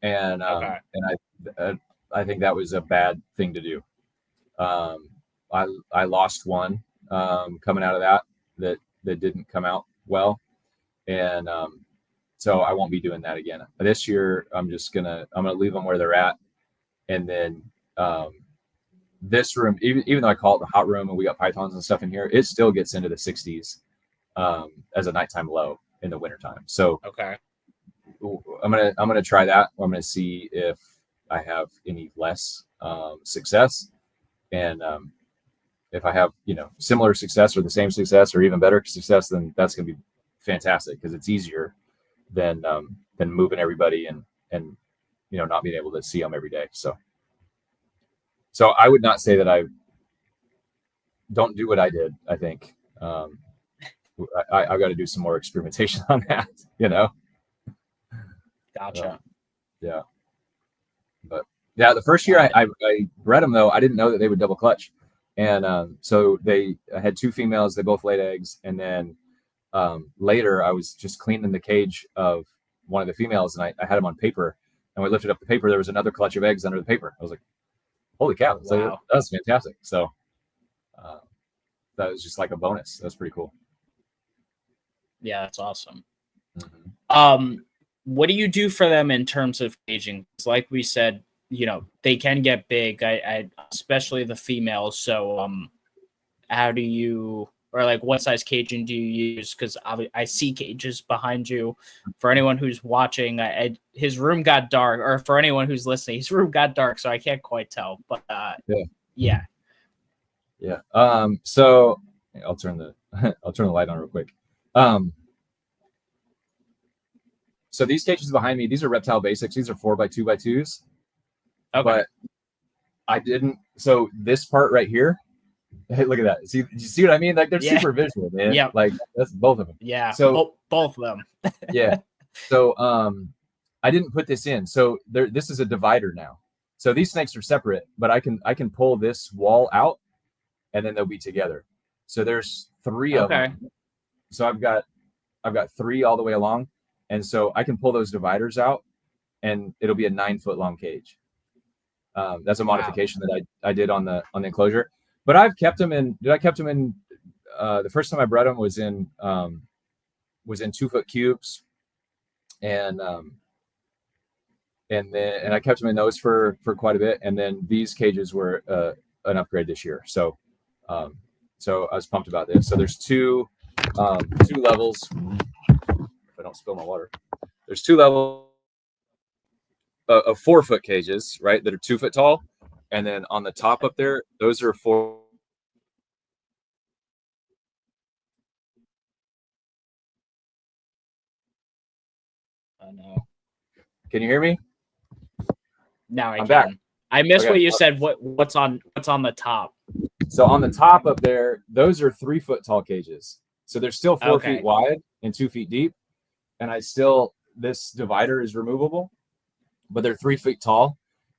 and I think that was a bad thing to do. I lost one coming out of that didn't come out well, And so I won't be doing that again. This year, I'm gonna leave them where they're at, and then this room, even though I call it the hot room and we got pythons and stuff in here, it still gets into the 60s as a nighttime low in the wintertime. So Okay. I'm gonna try that. I'm gonna see if I have any less success, and if I have similar success or the same success or even better success, then that's gonna be fantastic because it's easier than moving everybody and not being able to see them every day. So I would not say that I don't do what I did. I think I've got to do some more experimentation on that. Gotcha. Yeah. But yeah, the first year I bred them though, I didn't know that they would double clutch, and so I had 2 females. They both laid eggs, and then later I was just cleaning the cage of one of the females, and I had them on paper, and we lifted up the paper. There was another clutch of eggs under the paper. I was like, holy cow. Wow. So that's fantastic. So that was just like a bonus. That's pretty cool. Yeah, that's awesome. Mm-hmm. What do you do for them in terms of caging? Like we said, they can get big, I especially the females. So how do you, or like what size caging do you use? Because I see cages behind you. For anyone who's watching, his room got dark, or for anyone who's listening, his room got dark, so I can't quite tell. But yeah. So I'll turn the light on real quick. So these cages behind me, these are reptile basics. These are 4x2x2s. Okay. But I didn't. So this part right here, hey, look at that. See, you see what I mean? Like they're super visual, man. Yeah. Like that's both of them. Yeah. So both of them. Yeah. So I didn't put this in. So this is a divider now. So these snakes are separate, but I can pull this wall out, and then they'll be together. So there's 3 of them. So I've got 3 all the way along, and so I can pull those dividers out, and it'll be a 9-foot long cage. That's a modification that I did on the enclosure. But I've kept them in. I kept them in. The first time I bred them was in 2-foot cubes, and I kept them in those for quite a bit. And then these cages were an upgrade this year. So I was pumped about this. So there's 2 levels. If I don't spill my water, there's 2 levels of 4-foot cages, right? That are 2 foot tall. And then on the top up there, those are 4. I know. Can you hear me? Now I'm back. I missed what you said. What's on the top? So on the top up there, those are 3-foot tall cages. So they're still 4 feet wide and 2 feet deep. And this divider is removable, but they're 3 feet tall.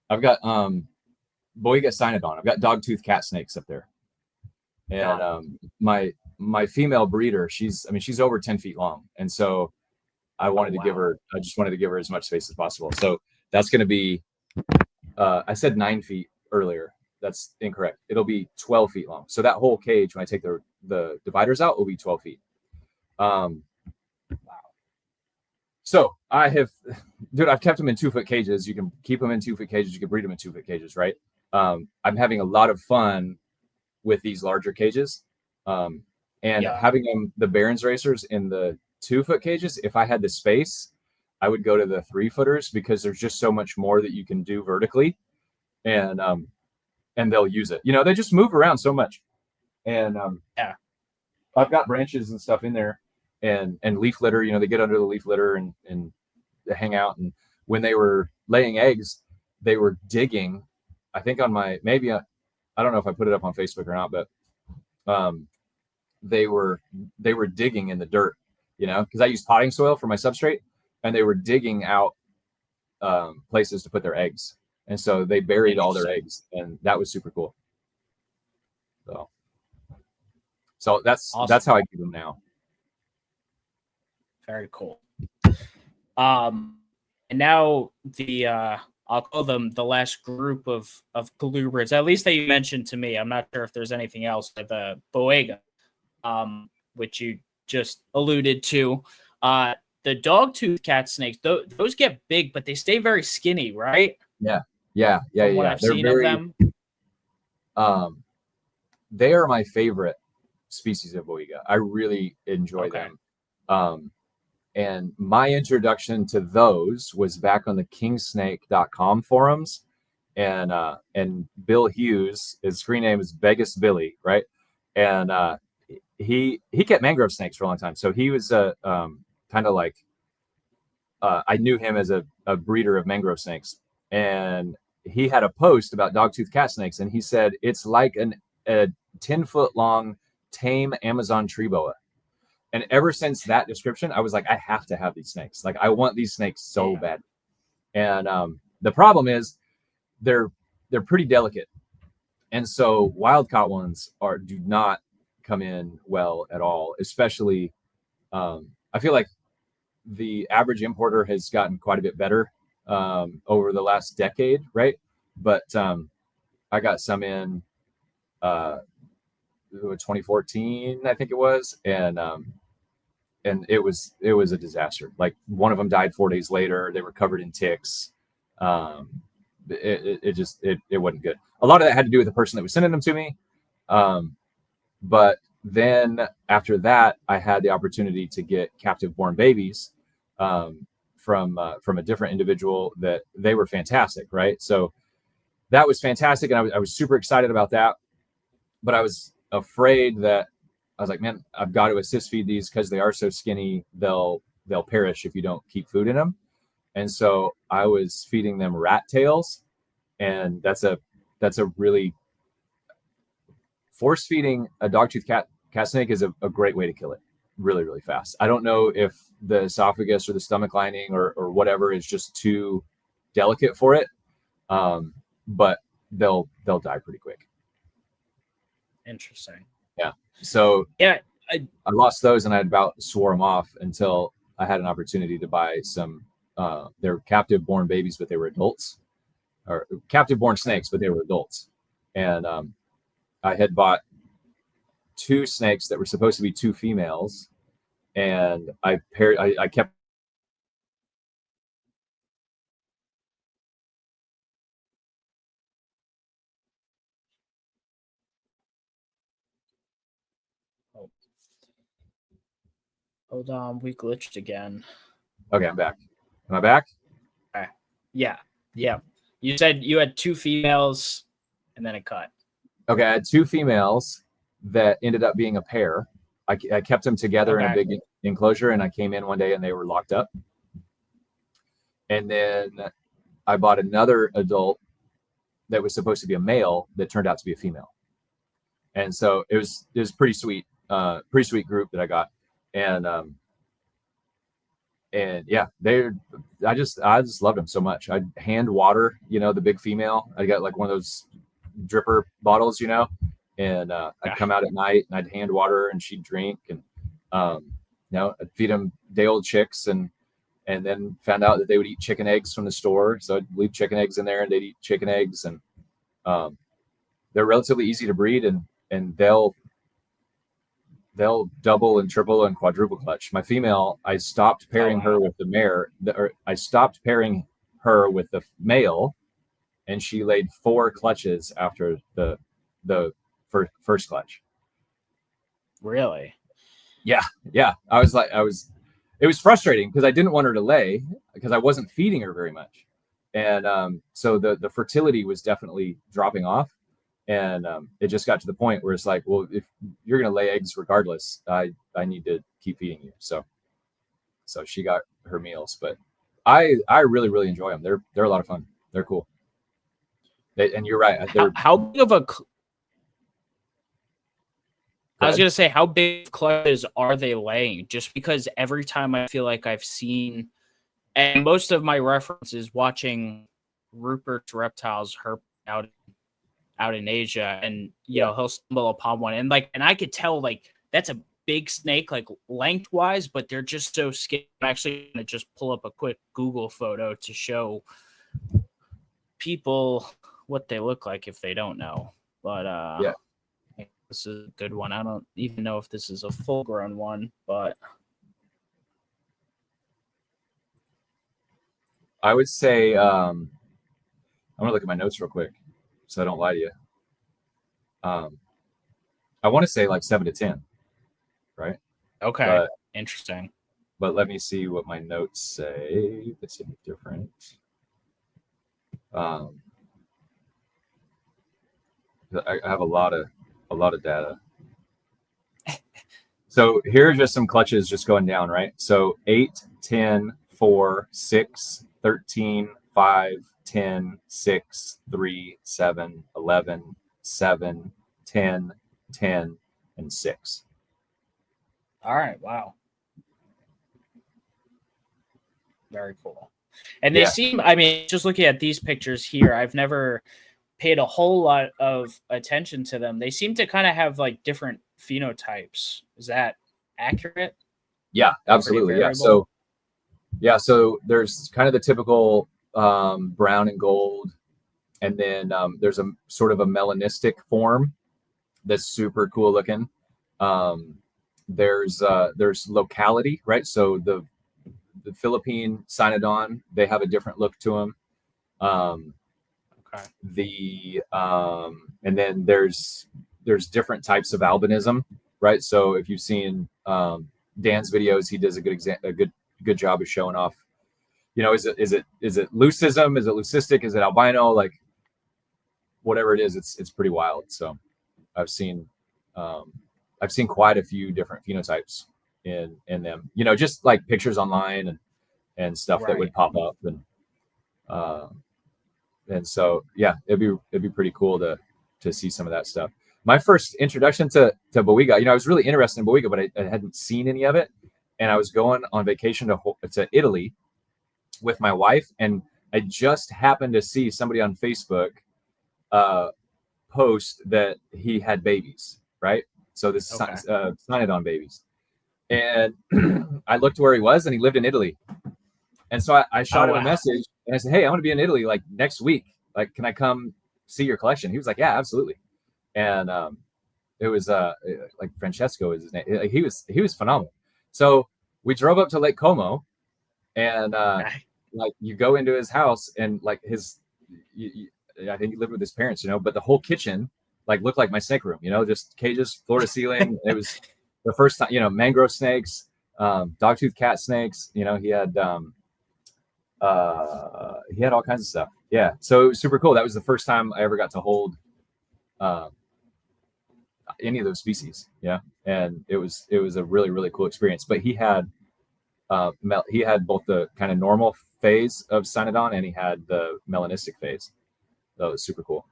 I've got boiga cynodon. I've got dogtooth cat snakes up there. And my female breeder, she's over 10 feet long. And so I just wanted to give her as much space as possible. So that's going to be, I said 9 feet earlier. That's incorrect. It'll be 12 feet long. So that whole cage, when I take the dividers out, will be 12 feet. So I've kept them in 2-foot cages. You can keep them in 2-foot cages. You can breed them in 2-foot cages, right? I'm having a lot of fun with these larger cages. Having the Barons racers in the 2-foot cages, if I had the space, I would go to the 3-footers because there's just so much more that you can do vertically, and they'll use it. They just move around so much, and I've got branches and stuff in there, and leaf litter. They get under the leaf litter and they hang out. And when they were laying eggs, they were digging. I think on my I don't know if I put it up on Facebook or not, but they were digging in the dirt. Because I use potting soil for my substrate, and they were digging out places to put their eggs. And so they buried all their eggs, and that was super cool. So that's awesome. That's how I keep them now. Very cool. And now I'll call them the last group of colubrids, at least that you mentioned to me. I'm not sure if there's anything else, but the boiga, which you just alluded to. The dog-tooth cat snakes, those get big, but they stay very skinny, right? Yeah. From what I've They're seen of very, them. they are my favorite species of boiga. I really enjoy Okay. them. And my introduction to those was back on the kingsnake.com forums. And Bill Hughes, his screen name is Vegas Billy, right? And he kept mangrove snakes for a long time. So he was a kind of like, I knew him as a breeder of mangrove snakes. And he had a post about dogtooth cat snakes, and he said it's like a 10-foot long tame Amazon tree boa. And ever since that description, I was like, I have to have these snakes. Like, I want these snakes so bad. And the problem is they're pretty delicate. And so wild caught ones do not come in well at all, especially I feel like the average importer has gotten quite a bit better over the last decade, right? But I got some in 2014, I think it was, and it was a disaster. Like, one of them died 4 days later. They were covered in ticks. It wasn't good. A lot of that had to do with the person that was sending them to me. But then after that, I had the opportunity to get captive born babies from a different individual that they were fantastic, right? So that was fantastic, and I was super excited about that. But I was afraid that I was like, man, I've got to assist feed these because they are so skinny. They'll perish if you don't keep food in them. And so I was feeding them rat tails, and that's a really, force feeding a dogtooth cat snake is a great way to kill it really, really fast. I don't know if the esophagus or the stomach lining or whatever is just too delicate for it, but they'll die pretty quick. Interesting. Yeah. So yeah, I lost those, and I about swore them off until I had an opportunity to buy some. They're captive born babies, but they were adults, or captive born snakes, but they were adults. And I had bought 2 snakes that were supposed to be 2 females, and I kept. Oh. Hold on, we glitched again. Okay, I'm back. Am I back? Okay. Yeah. You said you had 2 females, and then it cut. Okay, I had 2 females that ended up being a pair. I kept them together in a big enclosure, and I came in one day and they were locked up. And then I bought another adult that was supposed to be a male that turned out to be a female. And so it was pretty sweet group that I got. And yeah, I just loved them so much. I'd hand water, the big female. I got like one of those dripper bottles, and I'd come out at night and I'd hand water and she'd drink, and I'd feed them day old chicks, and then found out that they would eat chicken eggs from the store. So I'd leave chicken eggs in there and they'd eat chicken eggs, and they're relatively easy to breed, and they'll double and triple and quadruple clutch. My female, I stopped pairing her with the mare, I stopped pairing her with the male, and she laid 4 clutches after the first clutch. Really? Yeah. It was frustrating because I didn't want her to lay because I wasn't feeding her very much. And so the fertility was definitely dropping off. And it just got to the point where it's like, well, if you're going to lay eggs regardless, I need to keep feeding you. So she got her meals, but I really, really enjoy them. They're a lot of fun. They're cool. And you're right. How big of a... I was going to say, how big clutches are they laying? Just because every time I feel like I've seen, and most of my reference is watching Rupert's Reptiles out in Asia, and he'll stumble upon one, and I could tell that's a big snake lengthwise, but they're just so skinny. I'm actually going to just pull up a quick Google photo to show people what they look like if they don't know. But yeah. This is a good one. I don't even know if this is a full-grown one, but I would say I'm gonna look at my notes real quick so I don't lie to you. I want to say like 7 to 10, right? Okay, But interesting. let me see what my notes say. If it's any different. Um, I have a lot of data. So here are just some clutches just going down, right? So 8, 10, 4, 6, 13, 5, 10, 6, 3, 7, 11, 7, 10, 10, and 6. All right, wow. Very cool. And they Yeah. seem, I mean, just looking at these pictures here, I've never paid a whole lot of attention to them. They seem to kind of have like different phenotypes. Is that accurate? Yeah, Pretty absolutely. variable. So there's kind of the typical brown and gold, and then there's a sort of a melanistic form that's super cool looking. There's locality, right? So the Philippine Cynodon, they have a different look to them. Okay. And then there's different types of albinism, right? So if you've seen Dan's videos, he does a good job of showing off. Is it leucism? Is it leucistic? Is it albino? Like whatever it is, it's pretty wild. So I've seen quite a few different phenotypes in them. Just like pictures online and stuff that would pop up, and so yeah, it'd be pretty cool to see some of that stuff. My first introduction to boiga, I was really interested in boiga, but I hadn't seen any of it, and I was going on vacation to Italy with my wife, and I just happened to see somebody on Facebook post that he had babies, right? So this is Cynodon babies, and I looked where he was, and he lived in Italy. And so I shot him a message, and I said, "Hey, I'm going to be in Italy like next week. Like, can I come see your collection?" He was like, "Yeah, absolutely." And it was like Francesco is his name. Like, he was phenomenal. So we drove up to Lake Como, and like you go into his house, and like I think he lived with his parents, but the whole kitchen like looked like my snake room, just cages, floor to ceiling. It was the first time, mangrove snakes, dogtooth cat snakes. He had all kinds of stuff. Yeah, so it was super cool. That was the first time I ever got to hold any of those species. Yeah, and it was a really, really cool experience. But he had both the kind of normal phase of Cynodon, and he had the melanistic phase. That was super cool.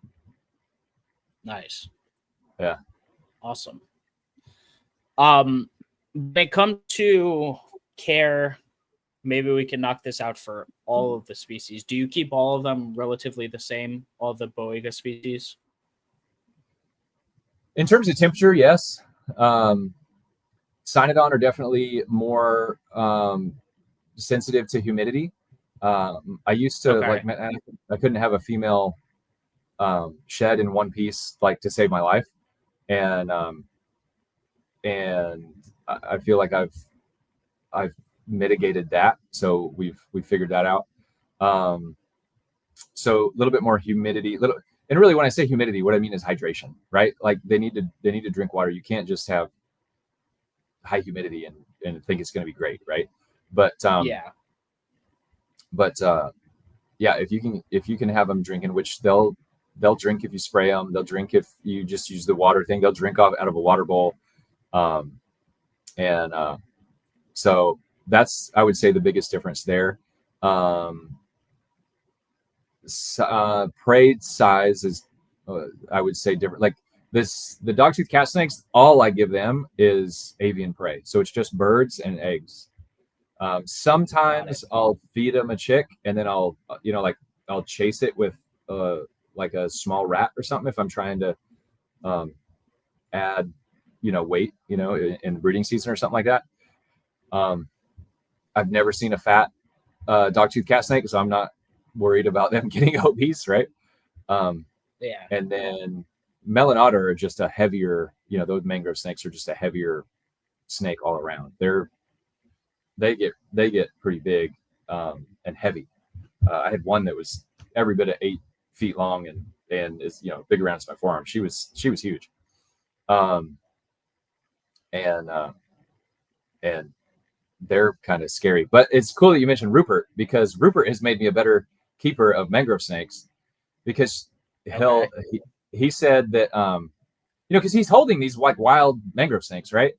Nice. Yeah. Awesome. When it comes to care, maybe we can knock this out for all of the species. Do you keep all of them relatively the same, all the boiga species? In terms of temperature, yes. Cynodon are definitely more sensitive to humidity. I used to I couldn't have a female shed in one piece like to save my life, and I feel like I've mitigated that. So we've figured that out. So a little bit more humidity, and really when I say humidity, what I mean is hydration, right? Like they need to drink water. You can't just have high humidity and think it's going to be great, right? But yeah, if you can have them drinking, which they'll drink if you spray them, they'll drink if you just use the water thing, they'll drink out of a water bowl, so that's, I would say, the biggest difference there. Prey size is I would say different. Like the dogtooth cat snakes, all I give them is avian prey, so it's just birds and eggs. Sometimes I'll feed them a chick, and then I'll I'll chase it with like a small rat or something if I'm trying to add weight in breeding season or something like that. I've never seen a fat dogtooth cat snake, so I'm not worried about them getting obese, right? And then melanotta are just a heavier, those mangrove snakes are just a heavier snake all around. They get pretty big and heavy. I had one that was every bit of 8 feet long and is, you know, big around as my forearm. She was huge. And they're kind of scary, but it's cool that you mentioned Rupert, because Rupert has made me a better keeper of mangrove snakes, because he said that, you know, because he's holding these like wild mangrove snakes, right?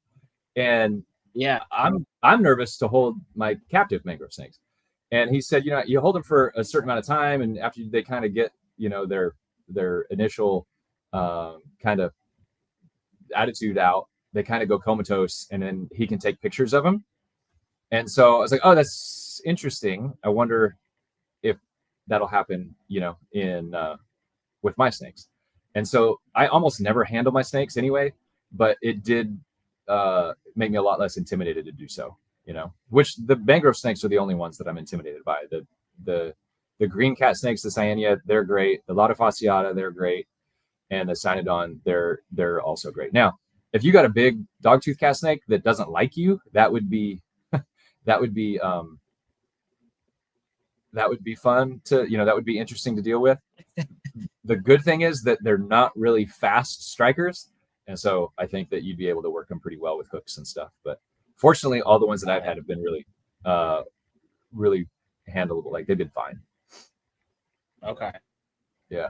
And yeah, I'm nervous to hold my captive mangrove snakes. And he said, you know, you hold them for a certain amount of time, and after they kind of get, you know, their initial kind of attitude out, they kind of go comatose, and then he can take pictures of them. And so I was like, oh, that's interesting. I wonder if that'll happen, you know, in with my snakes. And so I almost never handle my snakes anyway, but it did make me a lot less intimidated to do so, you know, which the mangrove snakes are the only ones that I'm intimidated by. The green cat snakes, the Cyanea, they're great. The Lotofasciata, they're great. And the Cynodon, they're also great. Now, if you got a big dogtooth cat snake that doesn't like you, that would be fun to, you know, that would be interesting to deal with. The good thing is that they're not really fast strikers, and so I think that you'd be able to work them pretty well with hooks and stuff. But fortunately, all the ones that I've had have been really really handleable. Like, they've been fine. Okay. Yeah,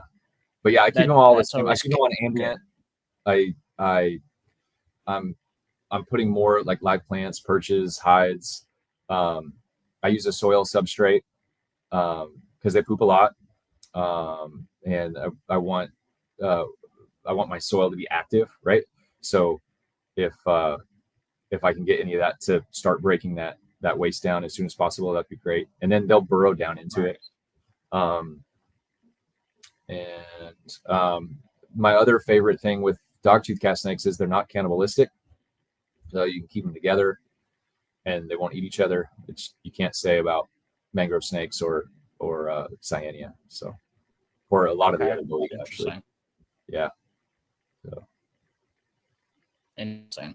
but yeah, I keep them all. I keep them on ambient. I'm putting more like live plants, perches, hides. I use a soil substrate because they poop a lot, and I want my soil to be active, right? So if I can get any of that to start breaking that waste down as soon as possible, that'd be great. And then they'll burrow down into it. My other favorite thing with dogtooth cat snakes is they're not cannibalistic. So you can keep them together and they won't eat each other, which you can't say about mangrove snakes or Cyanea. So, or a lot of the other boiga, actually. Yeah. So. Interesting.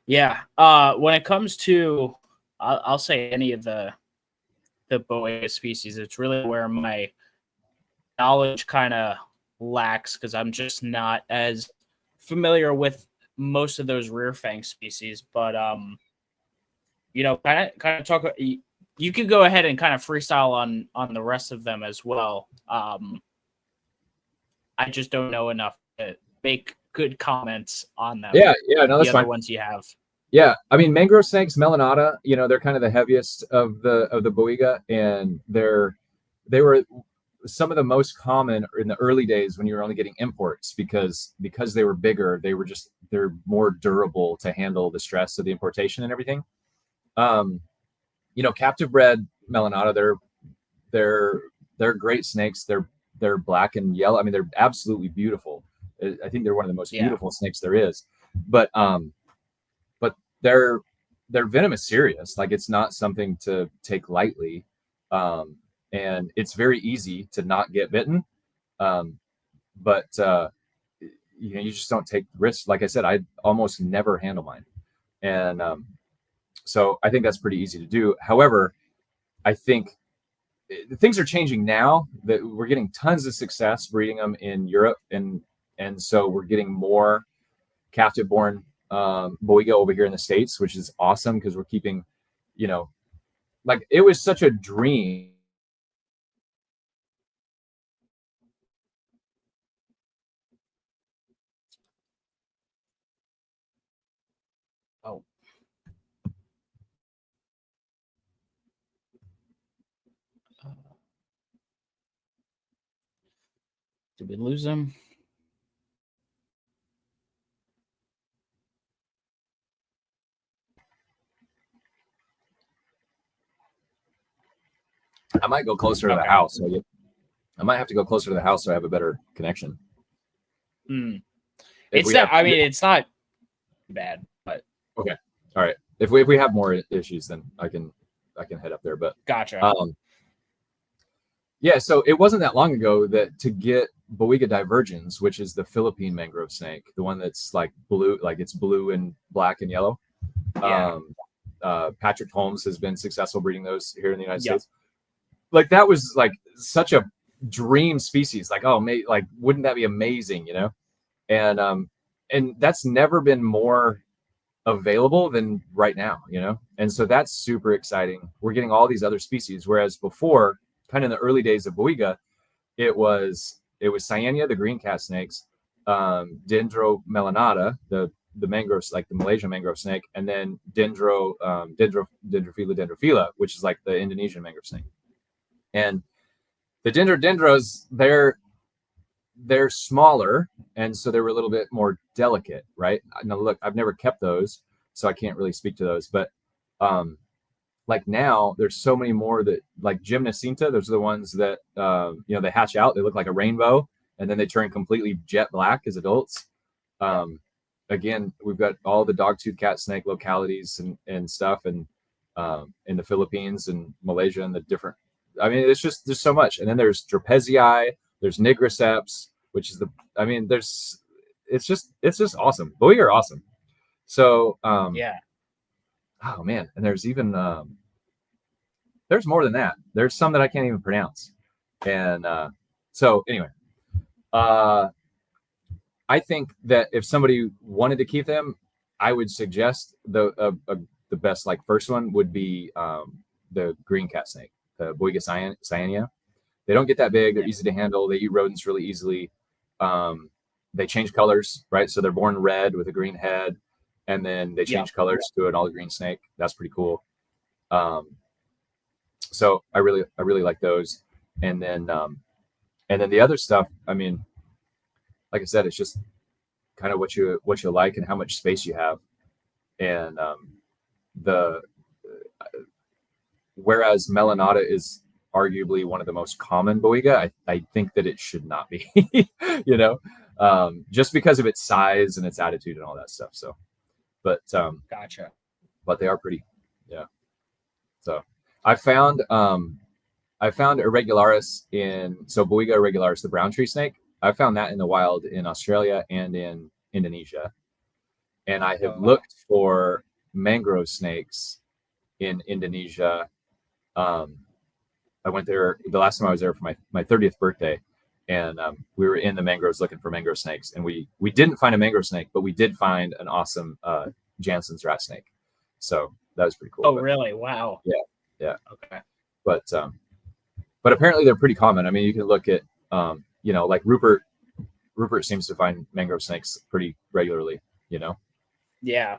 Yeah. When it comes to, I'll say any of the boiga species, it's really where my knowledge kind of lacks, because I'm just not as familiar with most of those rear-fang species. But you know, kind of talk. You could go ahead and kind of freestyle on the rest of them as well. I just don't know enough to make good comments on them. Yeah, no, that's the fine. other ones you have. Yeah, I mean, mangrove snakes, Melanata, you know, they're kind of the heaviest of the boiga, and they were some of the most common in the early days when you were only getting imports, because they were bigger, they're more durable to handle the stress of the importation and everything. You know, captive bred Melanata, they're great snakes. They're black and yellow. I mean, they're absolutely beautiful. I think they're one of the most beautiful snakes there is. But their venom is serious. Like, it's not something to take lightly. And it's very easy to not get bitten. But you know, you just don't take risks. Like I said, I almost never handle mine. And so I think that's pretty easy to do. However, I think things are changing now that we're getting tons of success breeding them in Europe, and so we're getting more captive born boiga over here in the States, which is awesome, because we're keeping, you know, like, it was such a dream. Oh. Did we lose them? I might go closer to the house. I might have to go closer to the house so I have a better connection. It's not, I mean, it's not bad, but okay. All right. If we have more issues, then I can head up there. But gotcha. Yeah, so it wasn't that long ago that to get Boiga divergens, which is the Philippine mangrove snake, the one that's like blue, like it's blue and black and yellow. Yeah. Patrick Holmes has been successful breeding those here in the United States. like that was like such a dream species. Like, oh, like wouldn't that be amazing, you know? And that's never been more available than right now, you know? And so that's super exciting. We're getting all these other species, whereas before, kind of in the early days of boiga, it was cyanea, the green cat snakes, Dendromelanata, the mangrove, like the Malaysian mangrove snake, and then Dendrophila, which is like the Indonesian mangrove snake. And the dendros, they're smaller, and so they were a little bit more delicate, right? Now look, I've never kept those, so I can't really speak to those, but like now there's so many more that, like Gymnocinta, those are the ones that you know, they hatch out, they look like a rainbow, and then they turn completely jet black as adults. Again, we've got all the dogtooth cat snake localities and stuff, and in the Philippines and Malaysia and the different, I mean, it's just, there's so much. And then there's Trapezii, there's Nigriceps, which is it's just awesome. Boiga are awesome. So Yeah. oh man, and there's even there's more than that. There's some that I can't even pronounce. And so anyway, I think that if somebody wanted to keep them, I would suggest the best, like, first one would be the green cat snake, the Boiga cyanea. They don't get that big. They're easy to handle. They eat rodents really easily. They change colors, right? So they're born red with a green head, and then they change colors to an all green snake. That's pretty cool. So I really like those. And then the other stuff, I mean, like I said, it's just kind of what you like and how much space you have. And whereas Melanata is arguably one of the most common boiga, I think that it should not be, you know, just because of its size and its attitude and all that stuff. So, but Gotcha. But they are pretty, yeah. So I found irregularis Boiga irregularis, the brown tree snake. I found that in the wild in Australia and in Indonesia, and I have looked for mangrove snakes in Indonesia. I went there the last time I was there for my 30th birthday, and we were in the mangroves looking for mangrove snakes, and we didn't find a mangrove snake, but we did find an awesome Jansen's rat snake. So that was pretty cool. Oh, really? Wow. Yeah. Okay. But apparently they're pretty common. I mean, you can look at you know, like Rupert seems to find mangrove snakes pretty regularly, you know? Yeah.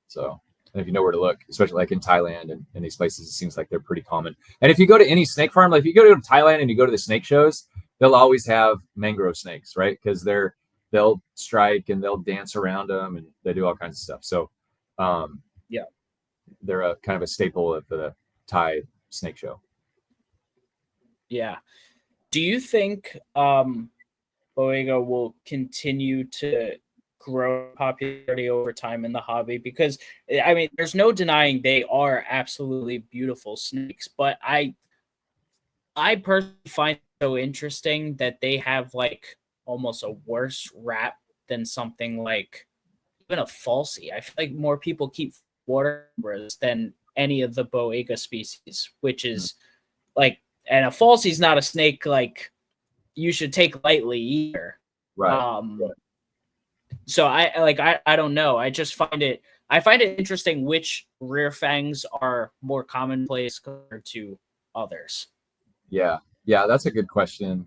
So, and if you know where to look, especially like in Thailand and these places, it seems like they're pretty common. And if you go to any snake farm, like if you go to Thailand and you go to the snake shows, they'll always have mangrove snakes, right? Because they'll strike and they'll dance around them and they do all kinds of stuff. So, they're a kind of a staple of the Thai snake show. Yeah. Do you think boiga will continue to grow popularity over time in the hobby? Because I mean, there's no denying they are absolutely beautiful snakes, but I personally find it so interesting that they have like almost a worse rap than something like even a falsie. I feel like more people keep water than any of the boiga species, which is like, and a falsie is not a snake like you should take lightly either. Right. So I don't know. I find it interesting which rear fangs are more commonplace compared to others. Yeah, that's a good question.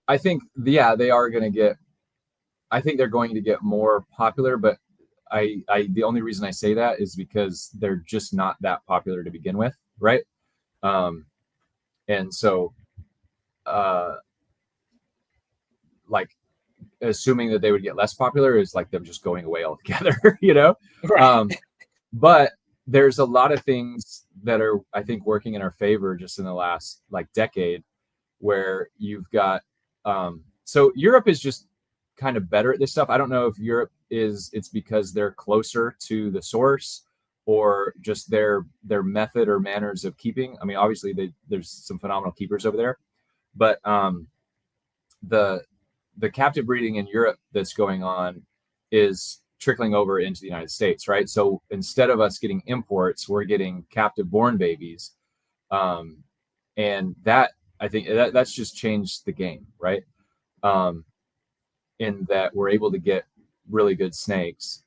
I think they are going to get. I think they're going to get more popular, but the only reason I say that is because they're just not that popular to begin with, right? And so, like, assuming that they would get less popular is like them just going away altogether, you know? Right. But there's a lot of things that are, I think, working in our favor just in the last like decade, where you've got, so Europe is just kind of better at this stuff. I don't know if Europe it's because they're closer to the source or just their method or manners of keeping. I mean, obviously there's some phenomenal keepers over there, but the captive breeding in Europe that's going on is trickling over into the United States, right? So instead of us getting imports, we're getting captive born babies. And I think that's just changed the game, right? In that we're able to get really good snakes,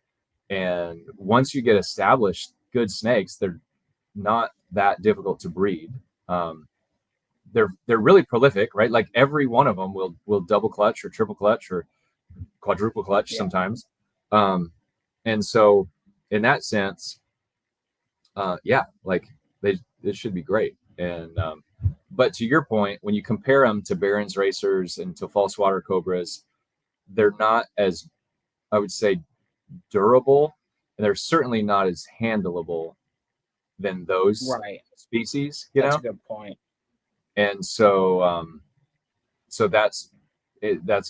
and once you get established good snakes, they're not that difficult to breed. They're really prolific, right? Like every one of them will double clutch or triple clutch or quadruple clutch sometimes. And so in that sense, like they should be great. And but to your point, when you compare them to Barron's racers and to false water cobras, they're not as, I would say, durable, and they're certainly not as handleable than those species. That's a good point. And so so that's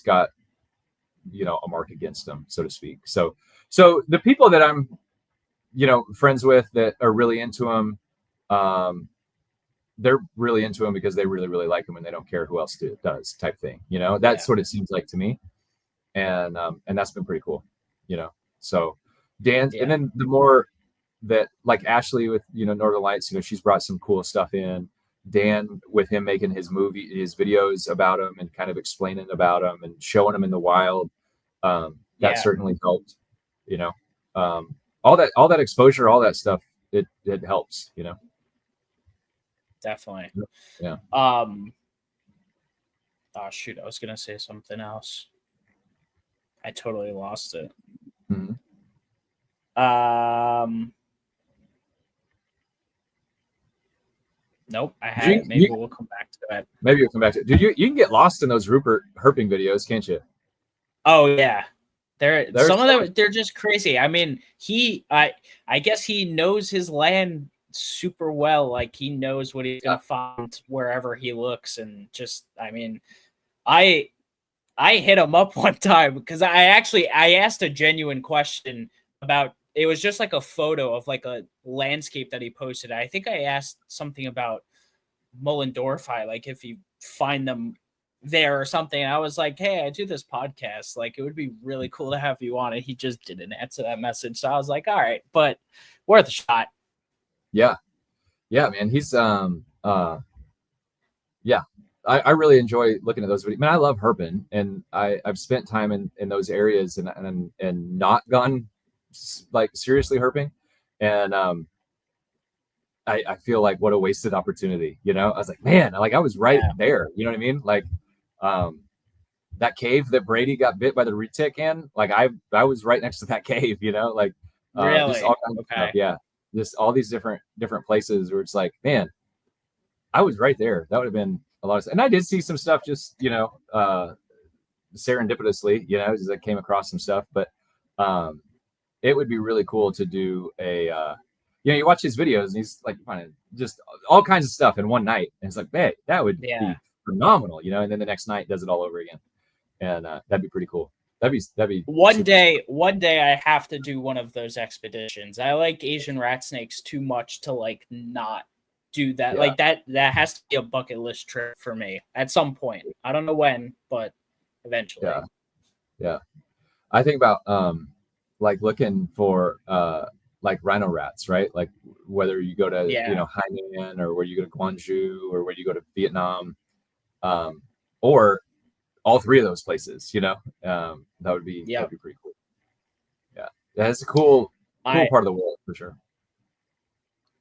got a mark against them, so to speak. So the people that I'm friends with that are really into them, they're really into them because they really really like them and they don't care who else does, type thing. That's what it seems like to me. And that's been pretty cool. So Dan, and then the more that, like Ashley with Northern Lights, she's brought some cool stuff in. Dan with him making his videos about them and kind of explaining about them and showing them in the wild, that certainly helped. All that exposure, all that stuff, it helps. Definitely. Yeah. Oh shoot, I was gonna say something else. I totally lost it. Mm-hmm. Nope, I had it. Maybe we'll come back to that. Maybe we'll come back to it. Dude, you can get lost in those Rupert herping videos, can't you? Oh yeah. Some of them, they're just crazy. I mean, I guess he knows his land super well. Like he knows what he's gonna find wherever he looks, and just, I mean, I hit him up one time because I asked a genuine question about, it was just like a photo of like a landscape that he posted. I think I asked something about Mullendorfi, like if you find them there or something. I was like, hey, I do this podcast. Like, it would be really cool to have you on it. He just didn't answer that message. So I was like, all right, but worth a shot. Yeah. Yeah, man. He's I really enjoy looking at those videos. Man, I love herping, and I've spent time in those areas and not gone like seriously herping. And I feel like what a wasted opportunity. I was like, man, like I was right there. You know what I mean? Like that cave that Brady got bit by the retic in, like I was right next to that cave, like really? just all kinds of stuff. Yeah. Just all these different places where it's like, man, I was right there. That would have been a lot of stuff. And I did see some stuff just, serendipitously, as I came across some stuff, but it would be really cool to do a you watch his videos and he's like finding just all kinds of stuff in one night, and it's like, man, that would be phenomenal, and then the next night does it all over again, and that'd be pretty cool. That'd be one day I have to do one of those expeditions. I like Asian rat snakes too much to like not do that. Yeah. Like that has to be a bucket list trip for me at some point. I don't know when, but eventually. Yeah. I think about like looking for like rhino rats, right? Like whether you go to Hainan, or where you go to Gwangju, or where you go to Vietnam, or all three of those places, that would be that'd be pretty cool. Yeah, it's a cool part of the world for sure.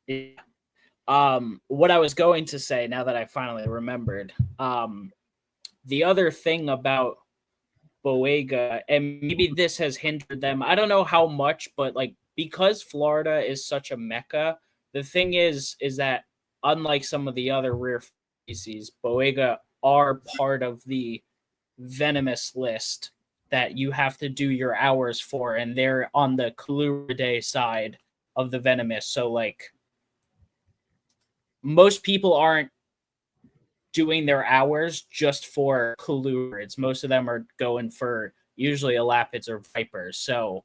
Yeah. What I was going to say, now that I finally remembered, the other thing about boiga, and maybe this has hindered them, I don't know how much, but like, because Florida is such a mecca, the thing is that unlike some of the other rare species, boiga are part of the venomous list that you have to do your hours for, and they're on the colubridae side of the venomous. So like, most people aren't doing their hours just for colubrids. Most of them are going for usually elapids or vipers. So,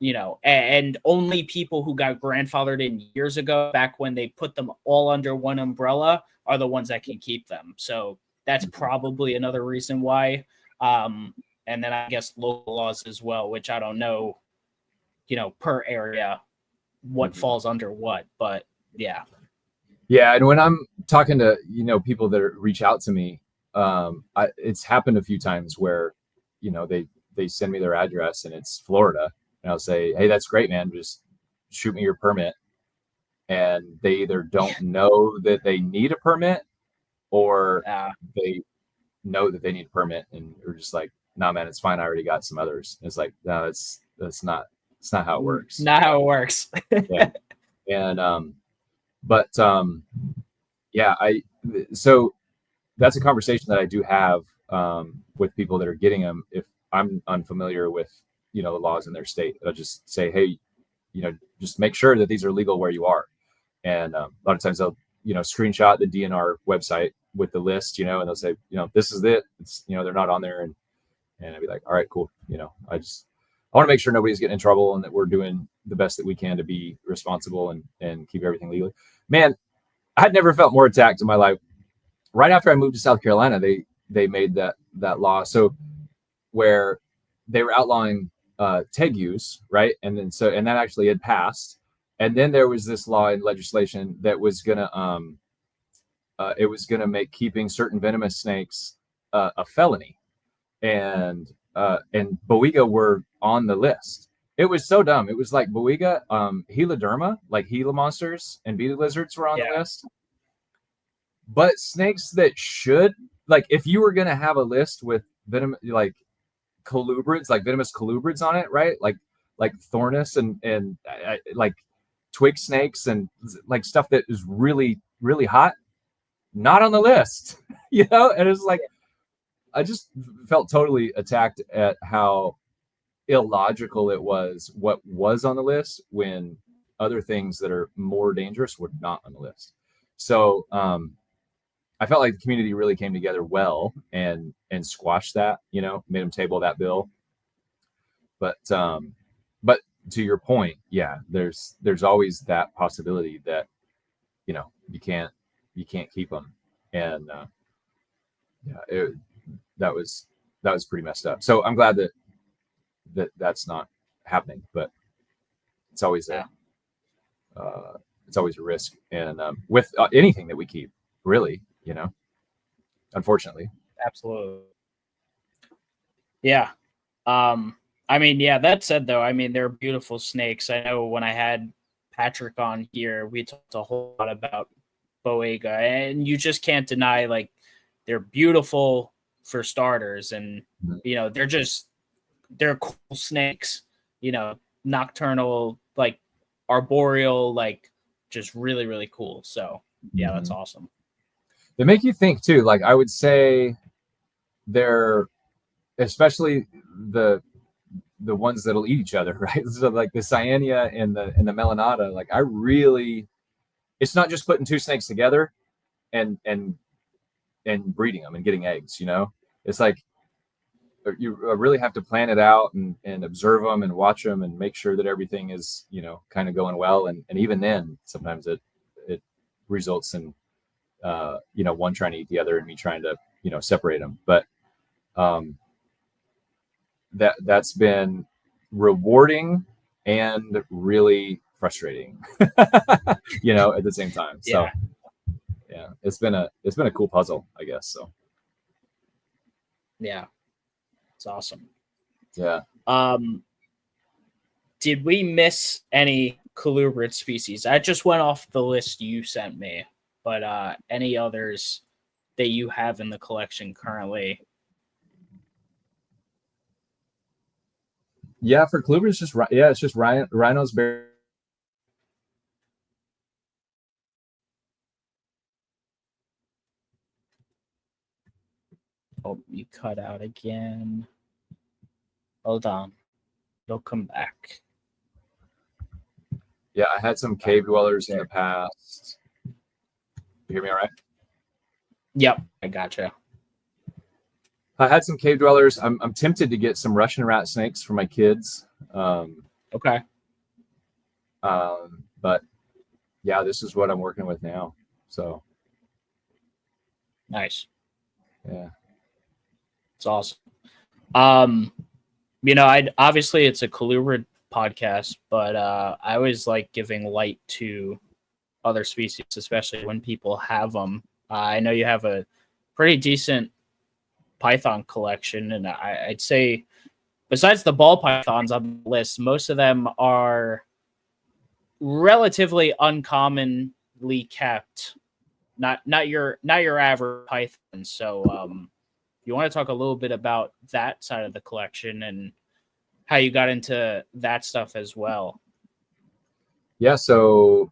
and only people who got grandfathered in years ago, back when they put them all under one umbrella, are the ones that can keep them. So that's probably another reason why. And then I guess local laws as well, which I don't know, per area, what falls under what, but yeah. Yeah, and when I'm talking to people that reach out to me, it's happened a few times where they send me their address and it's Florida, and I'll say, hey, that's great, man, just shoot me your permit, and they either don't know that they need a permit or they know that they need a permit and are just like, nah, man, it's fine, I already got some others. And it's like, no, that's not how it works. Not how it works. Yeah. And but yeah, so that's a conversation that I do have with people that are getting them. If I'm unfamiliar with the laws in their state, I'll just say, hey, just make sure that these are legal where you are. And a lot of times they'll screenshot the DNR website with the list, and they'll say, this is it. It's they're not on there, and I'd be like, all right, cool. I want to make sure nobody's getting in trouble and that we're doing the best that we can to be responsible and keep everything legally. Man, I had never felt more attacked in my life. Right after I moved to South Carolina, they made that law. So where they were outlawing tegus, right? And that actually had passed. And then there was this law in legislation that was gonna make keeping certain venomous snakes a felony, and boiga were on the list. It was so dumb. It was like boiga, heloderma, like Gila monsters and beaded lizards were on the list. But snakes that should, like, if you were gonna have a list with venom, like colubrids, like venomous colubrids on it, right? Like thornus and like twig snakes and like stuff that is really, really hot, not on the list, And it's like, I just felt totally attacked at how illogical it was what was on the list when other things that are more dangerous were not on the list. So I felt like the community really came together well and squashed that, made them table that bill. But to your point, yeah, there's always that possibility that you can't keep them, and that was pretty messed up. So I'm glad that's not happening, but it's always a risk, and with anything that we keep, really, unfortunately. Absolutely. Yeah. I mean, yeah, that said, though, I mean, they're beautiful snakes. I know when I had Patrick on here, we talked a whole lot about boiga, and you just can't deny, like, they're beautiful for starters, and, they're cool snakes, nocturnal, like, arboreal, like, just really, really cool. So, yeah, that's awesome. They make you think, too. Like, I would say they're, especially the ones that'll eat each other, right? So like the cyanea and the melanata, like it's not just putting two snakes together and breeding them and getting eggs, it's like you really have to plan it out and observe them and watch them and make sure that everything is, kind of going well. And even then sometimes it results in, one trying to eat the other and me trying to, separate them. But, that's been rewarding and really frustrating, at the same time. So yeah, it's been a cool puzzle, I guess. So yeah, it's awesome. Yeah. Did we miss any colubrid species? I just went off the list you sent me, but any others that you have in the collection currently? Yeah, for colubrids, it's just rhinos, bears. Oh, you cut out again. Hold on. It'll come back. Yeah, I had some cave dwellers in the past. You hear me all right? Yep, I gotcha. I had some cave dwellers. I'm tempted to get some Russian rat snakes for my kids. Okay. But yeah, this is what I'm working with now. So nice. Yeah. It's awesome. Obviously it's a colubrid podcast, but I always like giving light to other species, especially when people have them. I know you have a pretty decent python collection, and I'd say besides the ball pythons on the list, most of them are relatively uncommonly kept. Not your average python. So you want to talk a little bit about that side of the collection and how you got into that stuff as well. Yeah. So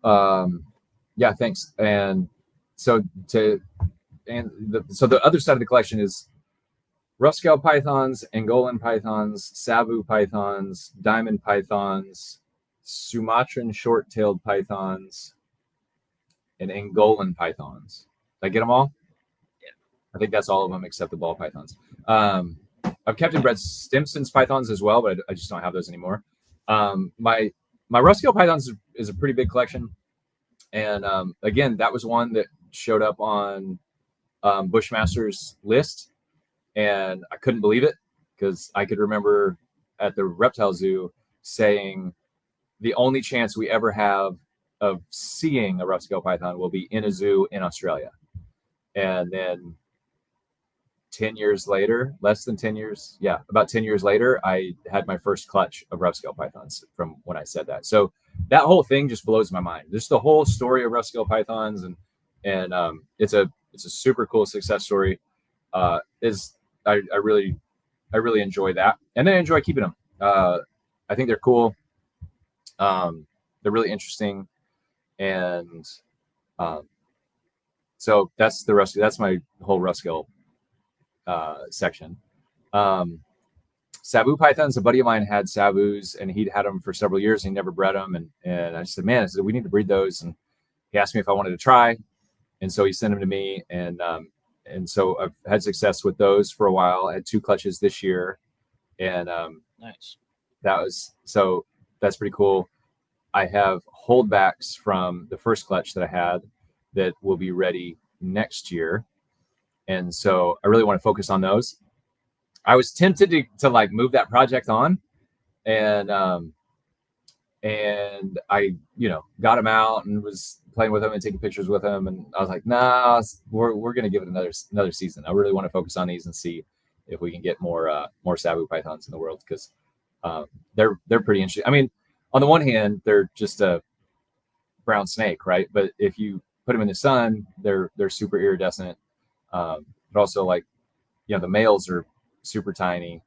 yeah, thanks. And so the other side of the collection is rough scale pythons, Angolan pythons, Savu pythons, diamond pythons, Sumatran short-tailed pythons, and Angolan pythons. Did I get them all? Yeah. I think that's all of them except the ball pythons. I've kept and bred Stimson's pythons as well, but I just don't have those anymore. My rough scale pythons is a pretty big collection. And again, that was one that showed up on Bushmaster's list. And I couldn't believe it because I could remember at the reptile zoo saying the only chance we ever have of seeing a rough scale python will be in a zoo in Australia. And then 10 years later, less than 10 years, yeah, about 10 years later, I had my first clutch of rough scale pythons from when I said that. So that whole thing just blows my mind. Just the whole story of rough scale pythons, and it's a super cool success story. I really enjoy that, and I enjoy keeping them. I think they're cool. They're really interesting, and so that's the rest. That's my whole rough scale section. Savu pythons. A buddy of mine had Savus, and he'd had them for several years. And he never bred them, and I said, "Man," I said, "we need to breed those." And he asked me if I wanted to try, and so he sent them to me, and so I've had success with those for a while. I had 2 clutches this year, and nice. That's pretty cool. I have holdbacks from the first clutch that I had that will be ready next year, and so I really want to focus on those. I was tempted to like move that project on, and I got him out and was playing with him and taking pictures with him, and I was like, nah, we're gonna give it another season. I really want to focus on these and see if we can get more Savu pythons in the world, because they're pretty interesting. I mean, on the one hand, they're just a brown snake, right? But if you put them in the sun, they're super iridescent. But also, like, the males are super tiny,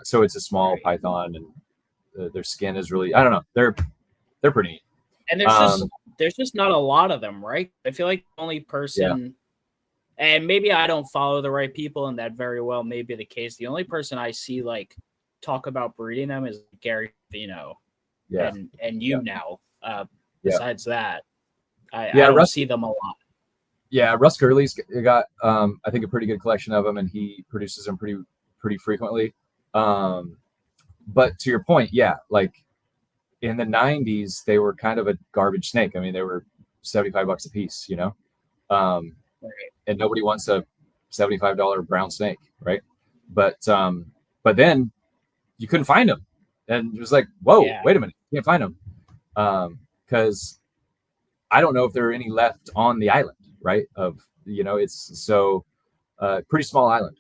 so it's a small python, and their skin is really, I don't know, they're pretty neat. And there's just not a lot of them, right? I feel like the only person, and maybe I don't follow the right people, and that very well may be the case. The only person I see like talk about breeding them is Gary Vino, and you now. Besides that, I don't see them a lot. Yeah, Russ Gurley's got I think a pretty good collection of them, and he produces them pretty frequently. But to your point, like in the 90s, they were kind of a garbage snake. I mean, they were $75 a piece, Right. And nobody wants a $75 brown snake, right? But then you couldn't find them, and it was like, whoa, wait a minute, you can't find them, because I don't know if there are any left on the island, right? It's so pretty small island,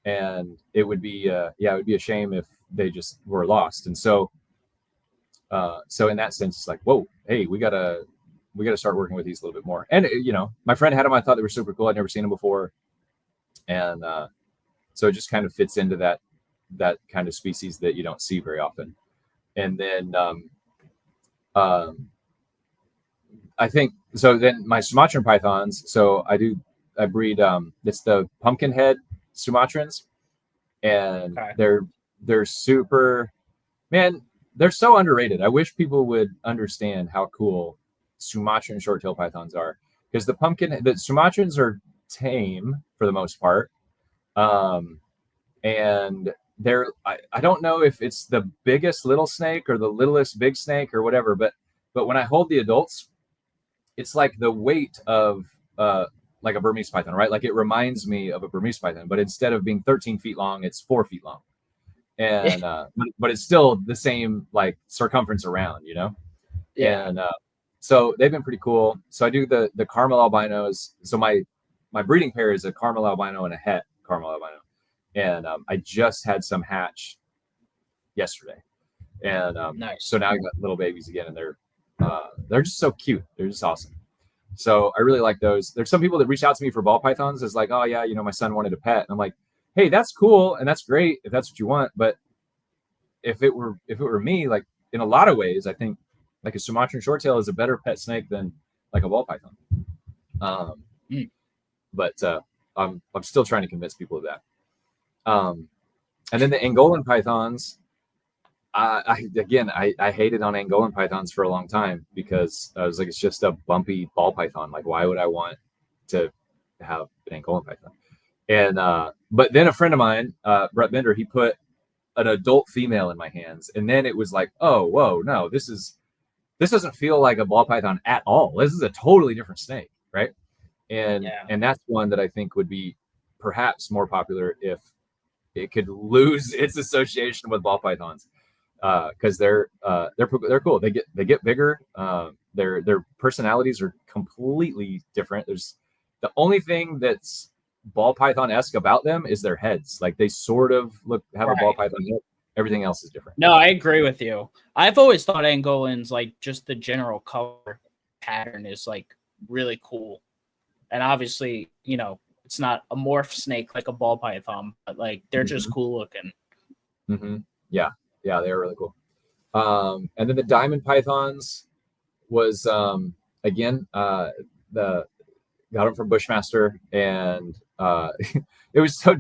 and it would be a shame if they just were lost. And so in that sense, it's like, whoa, hey, we gotta start working with these a little bit more. And my friend had them. I thought they were super cool. I'd never seen them before, and so it just kind of fits into that kind of species that you don't see very often. And then I think so. Then my Sumatran pythons. So I breed. It's the pumpkin head Sumatrans, and they're super, man. They're so underrated. I wish people would understand how cool Sumatran short-tailed pythons are, because the Sumatrans are tame for the most part, and they're. I don't know if it's the biggest little snake or the littlest big snake or whatever, but when I hold the adults, it's like the weight of like a Burmese python, right? Like it reminds me of a Burmese python, but instead of being 13 feet long, it's 4 feet long. And but it's still the same like circumference around, Yeah. And So they've been pretty cool. So I do the caramel albinos. So my breeding pair is a caramel albino and a het caramel albino, and I just had some hatch yesterday, and Nice. so now I got little babies again, and they're just so cute. They're just awesome. So I really like those. There's some people that reach out to me for ball pythons. It's like, oh yeah, my son wanted a pet, and I'm like, hey, that's cool and that's great if that's what you want, but if it were me, like in a lot of ways, I think like a Sumatran shorttail is a better pet snake than like a ball python. But I'm still trying to convince people of that. And then the Angolan pythons, I hated on Angolan pythons for a long time because I was like, it's just a bumpy ball python. Like, why would I want to have an Angolan python? And but then a friend of mine, Brett Bender, he put an adult female in my hands, and then it was like, oh, whoa, no, this doesn't feel like a ball python at all. This is a totally different snake, right? And that's one that I think would be perhaps more popular if it could lose its association with ball pythons, because they're cool. They get bigger. Their personalities are completely different. There's the only thing that's ball python-esque about them is their heads. Like they sort of have a ball python head. Everything else is different. No, I agree with you. I've always thought Angolans, like just the general color pattern is like really cool. And obviously, it's not a morph snake like a ball python, but like they're just cool looking. Yeah, they are really cool. And then the diamond pythons was again got them from Bushmaster, and it was so.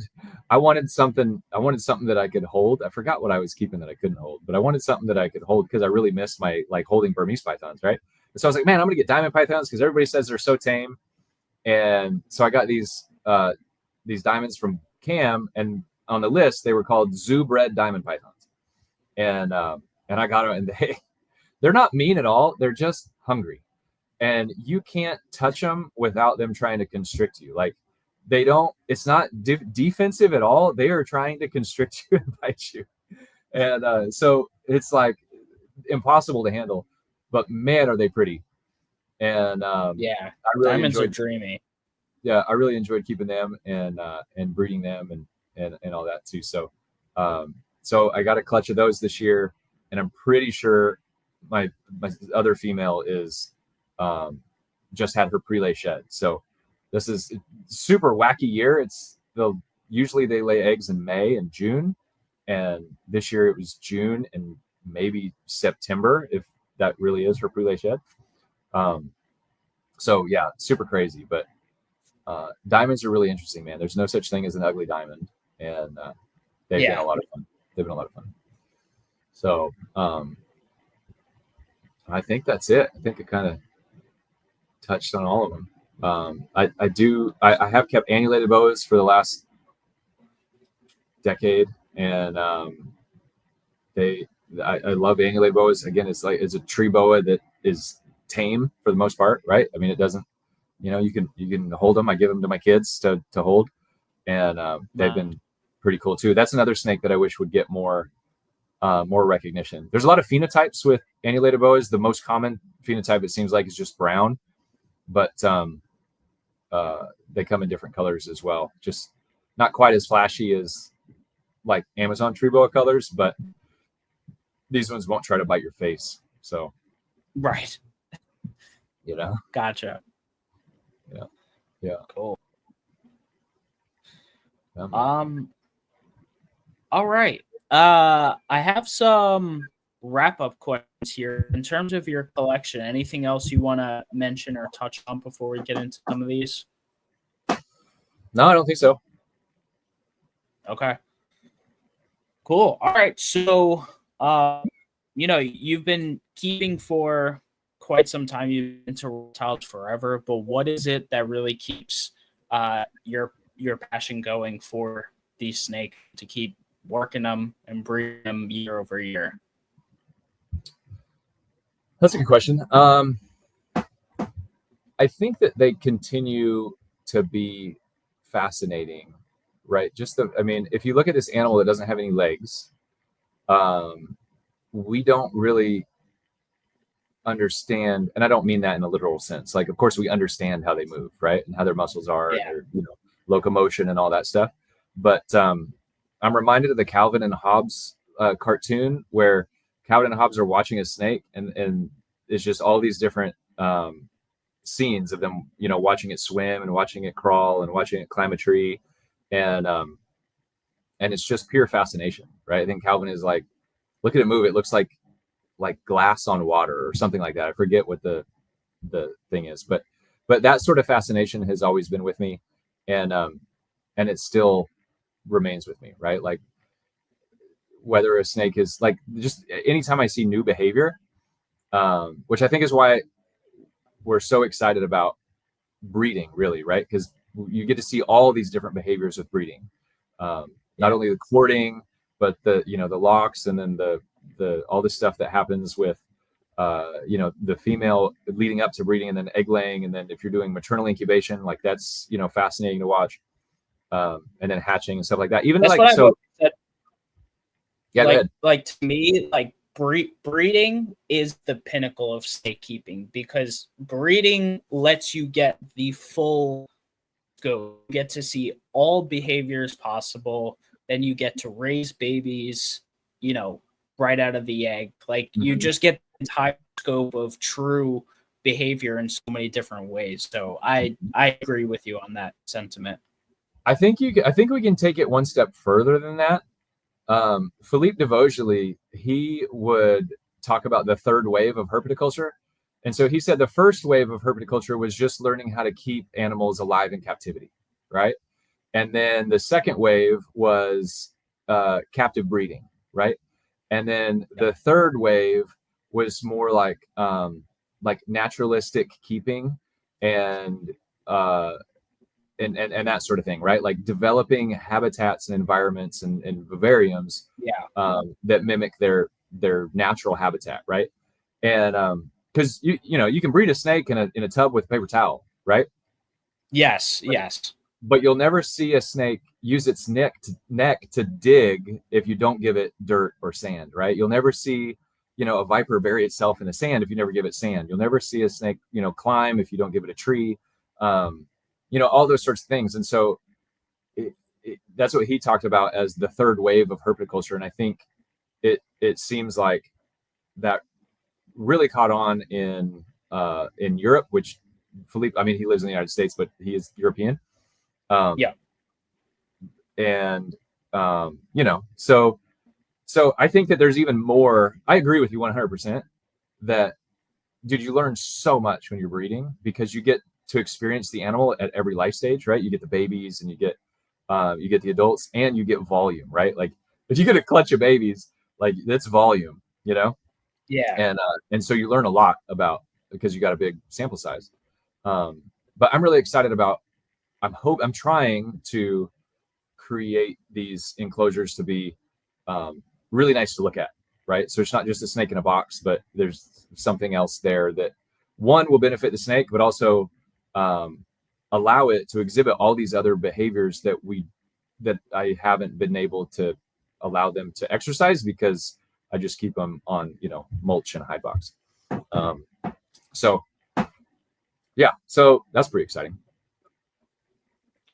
I wanted something that I could hold. I forgot what I was keeping that I couldn't hold, but I wanted something that I could hold because I really missed my like holding Burmese pythons, right? And so I was like, man, I'm gonna get diamond pythons because everybody says they're so tame. And so I got these diamonds from Cam, and on the list they were called zoo-bred diamond pythons, and I got them, and they're not mean at all. They're just hungry. And you can't touch them without them trying to constrict you. Like it's not defensive at all. They are trying to constrict you and bite you. And so it's like impossible to handle, but man, are they pretty. And I really diamonds are dreamy. Yeah, I really enjoyed keeping them and breeding them and all that too. So so I got a clutch of those this year, and I'm pretty sure my other female is just had her pre-lay shed. So this is a super wacky year. Usually they lay eggs in May and June, and this year it was June and maybe September, if that really is her pre-lay shed. So yeah, super crazy. But diamonds are really interesting, man. There's no such thing as an ugly diamond, and they've been a lot of fun. They've been a lot of fun. So I think that's it. I think it kind of touched on all of them. I have kept annulated boas for the last decade, and I love annulated boas. Again, it's a tree boa that is tame for the most part, right? I mean, it doesn't, you can hold them. I give them to my kids to hold, and they've been pretty cool too. That's another snake that I wish would get more recognition. There's a lot of phenotypes with annulated boas. The most common phenotype, it seems like, is just brown, but they come in different colors as well. Just not quite as flashy as like Amazon tree boa colors, but these ones won't try to bite your face. So, right. Gotcha. Yeah. Cool. All right. I have some wrap-up questions here. In terms of your collection, anything else you want to mention or touch on before we get into some of these? No, I don't think so. Okay. Cool. All right. So, you've been keeping for quite some time. You've been into reptiles forever, but what is it that really keeps your passion going for these snakes to keep working them and breeding them year over year? That's a good question. I think that they continue to be fascinating, right? If you look at this animal that doesn't have any legs, we don't really understand, and I don't mean that in a literal sense. Like, of course, we understand how they move, right, and how their muscles are, and Yeah. their locomotion and all that stuff. But I'm reminded of the Calvin and Hobbes cartoon where Calvin and Hobbes are watching a snake, and it's just all these different scenes of them, watching it swim and watching it crawl and watching it climb a tree, and it's just pure fascination, right? I think Calvin is like, look at it move. It looks like glass on water or something like that. I forget what the thing is, but that sort of fascination has always been with me, and it still remains with me, right? Like, whether a snake is like, just anytime I see new behavior, which I think is why we're so excited about breeding, really, right? Because you get to see all these different behaviors with breeding, not only the courting, but the locks, and then the all the stuff that happens with the female leading up to breeding, and then egg laying, and then if you're doing maternal incubation, like that's fascinating to watch, and then hatching and stuff like that. Even That's like, so said. Yeah, go ahead. Like to me, like breeding is the pinnacle of snake keeping, because breeding lets you get the full scope. You get to see all behaviors possible. Then you get to raise babies, right out of the egg. Like you just get the entire scope of true behavior in so many different ways. So I agree with you on that sentiment. I think we can take it one step further than that. Philippe de Vosgely, he would talk about the third wave of herpetoculture. And so he said the first wave of herpetoculture was just learning how to keep animals alive in captivity, right? And then the second wave was captive breeding, right? And then the third wave was more like naturalistic keeping and that sort of thing, right? Like developing habitats and environments and vivariums that mimic their natural habitat, right? And because you can breed a snake in a tub with paper towel, right? Yes. But you'll never see a snake use its neck to dig if you don't give it dirt or sand, right? You'll never see a viper bury itself in the sand if you never give it sand. You'll never see a snake climb if you don't give it a tree. All those sorts of things. And so that's what he talked about as the third wave of herpetoculture. And I think it seems like that really caught on in Europe, which Philippe, I mean, he lives in the United States, but he is European. And so I think that there's even more. I agree with you 100% that, dude, you learn so much when you're breeding, because you get to experience the animal at every life stage, right? You get the babies, and you get the adults, and you get volume, right? Like if you get a clutch of babies, like that's volume, and so you learn a lot about, because you got a big sample size. But I'm really excited about, I'm trying to create these enclosures to be really nice to look at, right? So it's not just a snake in a box, but there's something else there that, one, will benefit the snake, but also allow it to exhibit all these other behaviors that I haven't been able to allow them to exercise, because I just keep them on mulch and a hide box. So that's pretty exciting.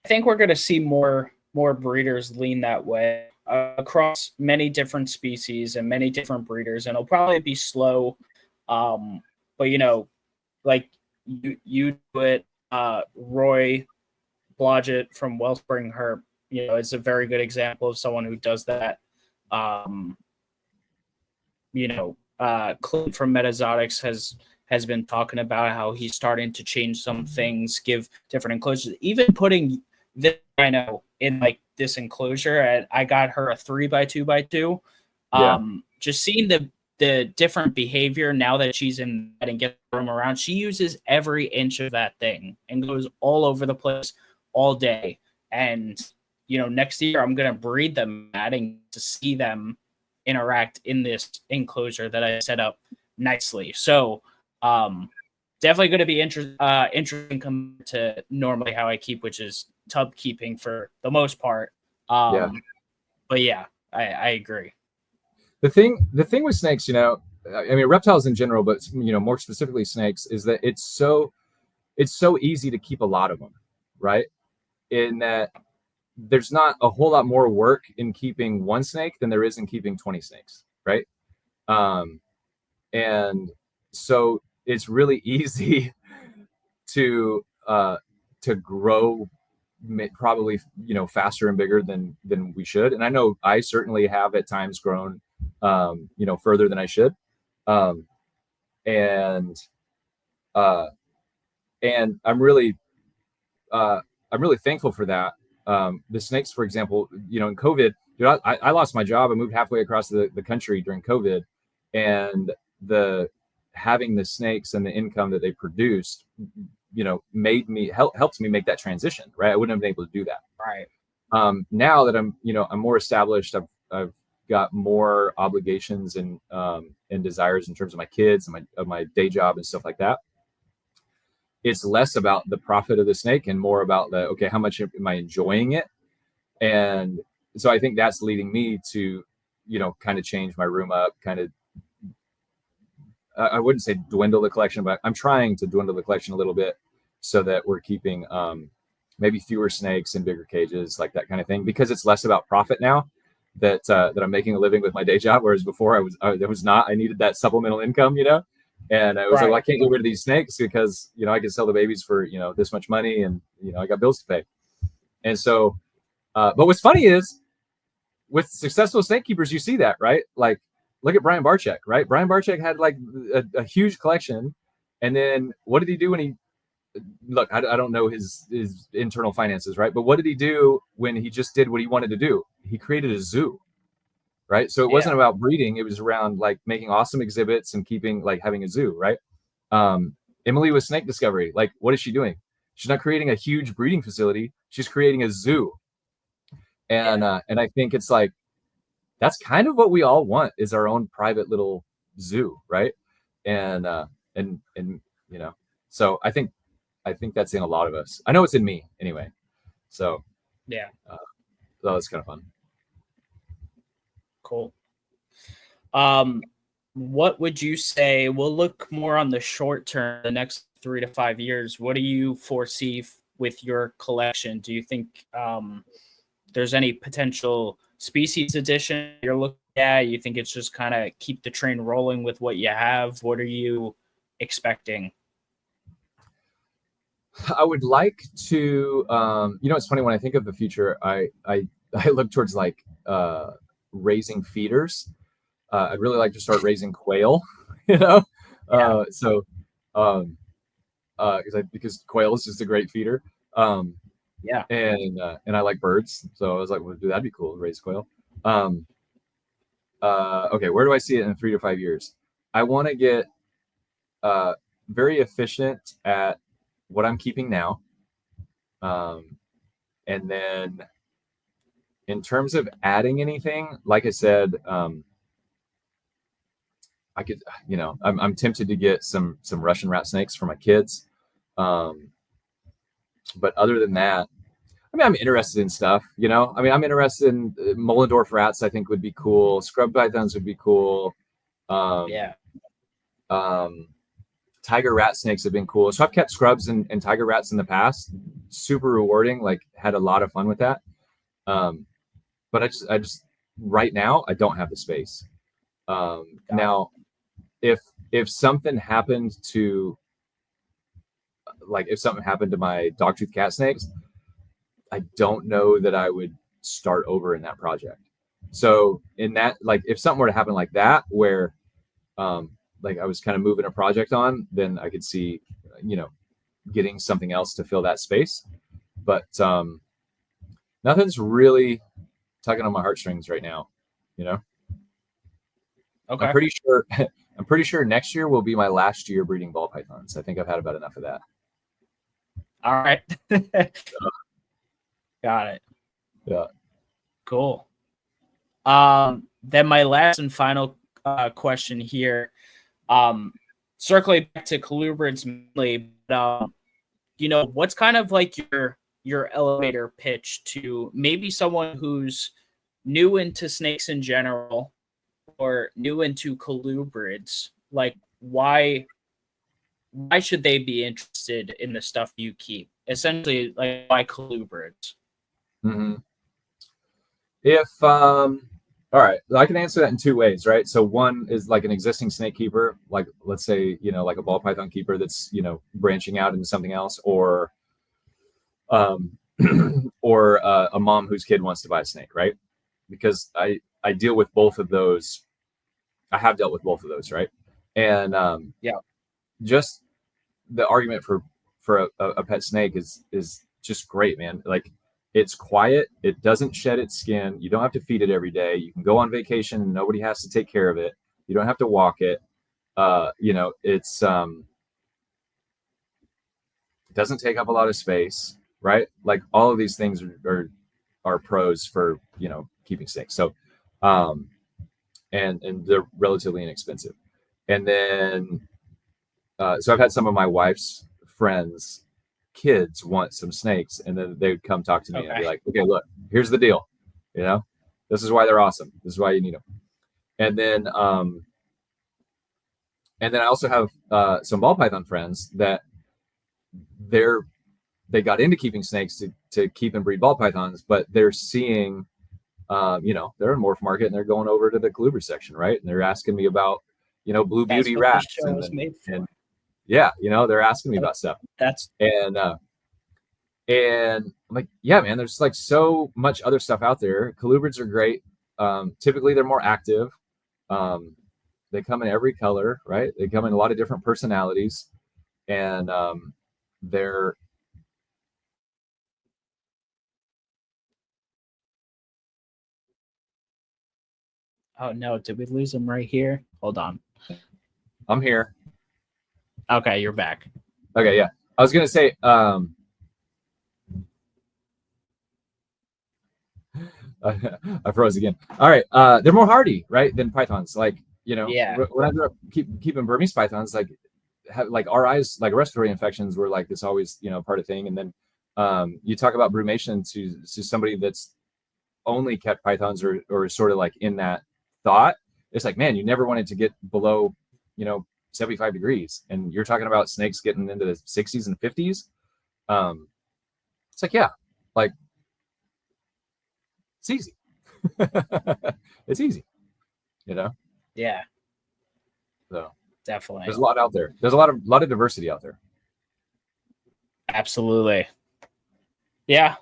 I think we're going to see more breeders lean that way across many different species and many different breeders, and it'll probably be slow. But like you do it, Roy Blodgett from Wellspring Herp, is a very good example of someone who does that. Clint from Metazotics has been talking about how he's starting to change some things, give different enclosures, even putting this rhino in like this enclosure. And I got her a 3x2x2. Just seeing the different behavior now that she's in that and get room around, she uses every inch of that thing and goes all over the place all day. And next year I'm gonna breed them, adding to see them interact in this enclosure that I set up nicely. So definitely going to be interesting compared to normally how I keep, which is tub keeping for the most part. But yeah, I agree. The thing with snakes, I mean, reptiles in general, but more specifically snakes, is that it's so easy to keep a lot of them, right? In that there's not a whole lot more work in keeping one snake than there is in keeping 20 snakes, right? And so it's really easy to grow probably faster and bigger than we should. And I know I certainly have at times grown further than I should. And I'm really thankful for that. The snakes, for example, in COVID, dude, I lost my job. I moved halfway across the country during COVID, and having the snakes and the income that they produced, helped me make that transition. Right, I wouldn't have been able to do that. Right. Now that I'm more established, I've got more obligations and desires in terms of my kids and my day job and stuff like that. It's less about the profit of the snake and more about okay, how much am I enjoying it? And so I think that's leading me to, kind of change my room up, kind of, I wouldn't say dwindle the collection, but I'm trying to dwindle the collection a little bit so that we're keeping maybe fewer snakes in bigger cages, like that kind of thing, because it's less about profit now that I'm making a living with my day job. Whereas before I was not. I needed that supplemental income, and I was like, well, I can't get rid of these snakes because, I can sell the babies for, this much money, and, I got bills to pay. And so, but what's funny is with successful snake keepers, you see that, right? Like, look at Brian Barczyk, right? Brian Barczyk had like a huge collection. And then what did he do when he, look, I don't know his internal finances, right? But what did he do when he just did what he wanted to do? He created a zoo. Right. So it wasn't about breeding. It was around like making awesome exhibits and having a zoo. Right. Emily with Snake Discovery. Like, what is she doing? She's not creating a huge breeding facility. She's creating a zoo. And I think it's like, that's kind of what we all want, is our own private little zoo. Right. And so I think that's in a lot of us. I know it's in me anyway. So so it's kind of fun. Cool. What would you say? We'll look more on the short term, the next 3 to 5 years. What do you foresee with your collection? Do you think there's any potential species addition you're looking at? You think it's just kind of keep the train rolling with what you have? What are you expecting? I would like to, it's funny, when I think of the future, I look towards like raising feeders. I'd really like to start raising quail, because quail is just a great feeder. And I like birds, so I was like, well, dude, that'd be cool to raise quail. Okay, where do I see it in 3 to 5 years? I want to get very efficient at what I'm keeping now, and then in terms of adding anything, like I said, I could, I'm tempted to get some Russian rat snakes for my kids. But other than that, I mean, I'm interested in stuff, I'm interested in Mollendorf rats. I think would be cool. Scrub pythons would be cool. Tiger rat snakes have been cool. So I've kept scrubs and tiger rats in the past. Super rewarding. Like, had a lot of fun with that. But I just right now I don't have the space. Now, if something happened to my dogtooth cat snakes, I don't know that I would start over in that project. So in that, like, if something were to happen like that, where like I was kind of moving a project on, then I could see, getting something else to fill that space. But nothing's really tugging on my heartstrings right now, Okay. I'm pretty sure next year will be my last year breeding ball pythons. I think I've had about enough of that. All right. Got it. Yeah. Cool. Then my last and final question here, circling back to colubrids mainly, what's kind of like your elevator pitch to maybe someone who's new into snakes in general, are new into colubrids, like why should they be interested in the stuff you keep? Essentially, like why colubrids? Mm-hmm. If all right, I can answer that in two ways, right? So one is like an existing snake keeper, like let's say, like a ball python keeper that's, branching out into something else, or um or a mom whose kid wants to buy a snake, right? Because I deal with both of those. I have dealt with both of those, right? And Yeah. just the argument for a pet snake is just great, man. Like, it's quiet, it doesn't shed its skin, you don't have to feed it every day, you can go on vacation and nobody has to take care of it, you don't have to walk it. It's it doesn't take up a lot of space, right? Like, all of these things are pros for keeping snakes. So and they're relatively inexpensive. And then so I've had some of my wife's friends kids want some snakes, and then they would come talk to me and be like, okay, look, here's the deal, this is why they're awesome, this is why you need them. And then I also have some ball python friends that they got into keeping snakes to keep and breed ball pythons, but they're seeing they're in morph market and they're going over to the colubrid section, right? And they're asking me about blue beauty rats and yeah, they're asking me about stuff. And I'm like, yeah, man, there's like so much other stuff out there. Colubrids are great. Typically they're more active. They come in every color, right? They come in a lot of different personalities, and they're Oh no, did we lose him right here? Hold on. I'm here. Okay, you're back. Okay, yeah. I was gonna say, I froze again. All right, they're more hardy, right, than pythons. Like, Yeah. When I grew up keeping Burmese pythons, like RIs, like respiratory infections, were like this always part of thing. And then you talk about brumation to somebody that's only kept pythons or sort of like in that thought. It's like, man, you never wanted to get below 75 degrees, and you're talking about snakes getting into the 60s and 50s. It's like, yeah, like, it's easy. It's easy, Yeah, so definitely. there's a lot out there. There's a lot of diversity out there. Absolutely. Yeah.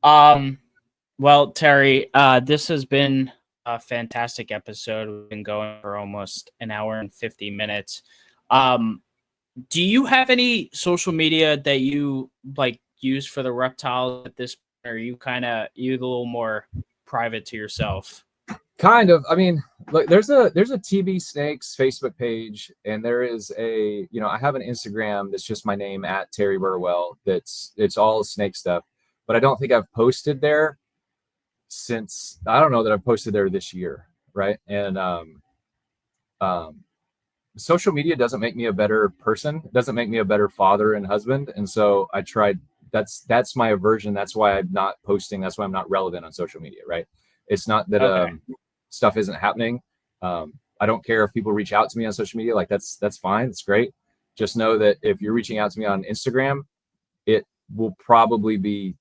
Well, Terry, this has been a fantastic episode. We've been going for almost an hour and 50 minutes. Do you have any social media that you like use for the reptiles at this point? Or are you a little more private to yourself? Kind of. I mean, look, there's a TB Snakes Facebook page, and there is a I have an Instagram that's just my name at Terry Burwell. It's all snake stuff, but I don't think I've posted there since, I don't know that I've posted there this year, right? And social media doesn't make me a better person, doesn't make me a better father and husband, and so I tried. That's my aversion. That's why I'm not posting. That's why I'm not relevant on social media, right? It's not that stuff isn't happening. I don't care if people reach out to me on social media. Like, that's fine. It's great. Just know that if you're reaching out to me on Instagram, it will probably be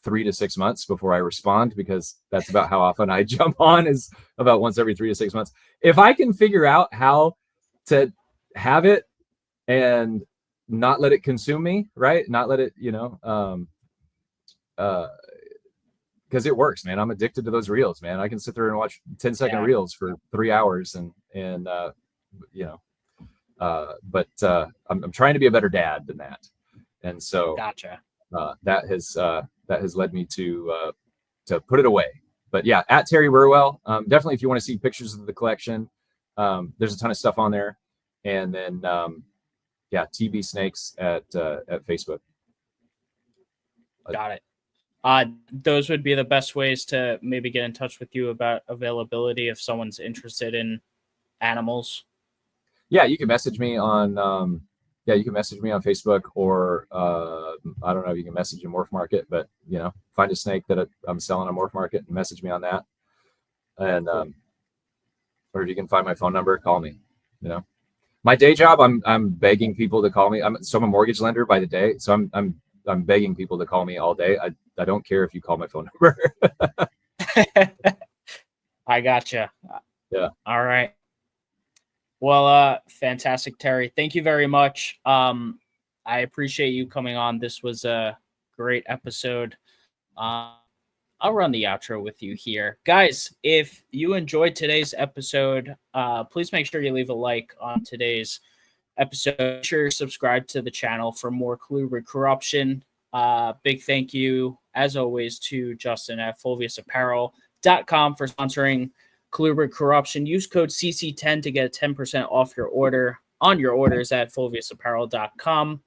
3 to 6 months before I respond, because that's about how often I jump on, is about once every 3 to 6 months. If I can figure out how to have it and not let it consume me, right? Not let it, because it works, man. I'm addicted to those reels, man. I can sit there and watch 10-second reels for 3 hours but I'm trying to be a better dad than that. And so Gotcha. That has led me to put it away. But yeah, at Terry Burwell, definitely, if you want to see pictures of the collection, there's a ton of stuff on there. And then TB Snakes at Facebook. Got it. Those would be the best ways to maybe get in touch with you about availability if someone's interested in animals. Yeah, you can message me on Facebook, or I don't know if you can message in Morph Market, but find a snake that I'm selling on Morph Market and message me on that. And or if you can find my phone number, call me. You know, my day job, I'm begging people to call me. I'm a mortgage lender by the day, so I'm begging people to call me all day. I don't care if you call my phone number. I gotcha. Yeah. All right. Well, fantastic, Terry. Thank you very much. I appreciate you coming on. This was a great episode. I'll run the outro with you here. Guys, if you enjoyed today's episode, please make sure you leave a like on today's episode. Make sure you subscribe to the channel for more Colubrid corruption. Big thank you, as always, to Justin at FulviusApparel.com for sponsoring Colubrid corruption. Use code CC10 to get 10% off your order on your orders at FulviusApparel.com.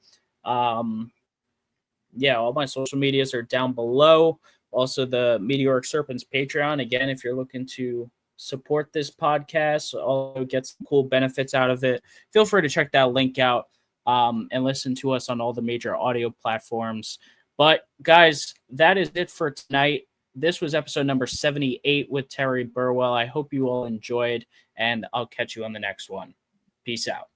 Yeah, all my social medias are down below. Also, the Meteoric Serpents Patreon. Again, if you're looking to support this podcast, also get some cool benefits out of it, feel free to check that link out and listen to us on all the major audio platforms. But, guys, that is it for tonight. This was episode number 78 with Terry Burwell. I hope you all enjoyed, and I'll catch you on the next one. Peace out.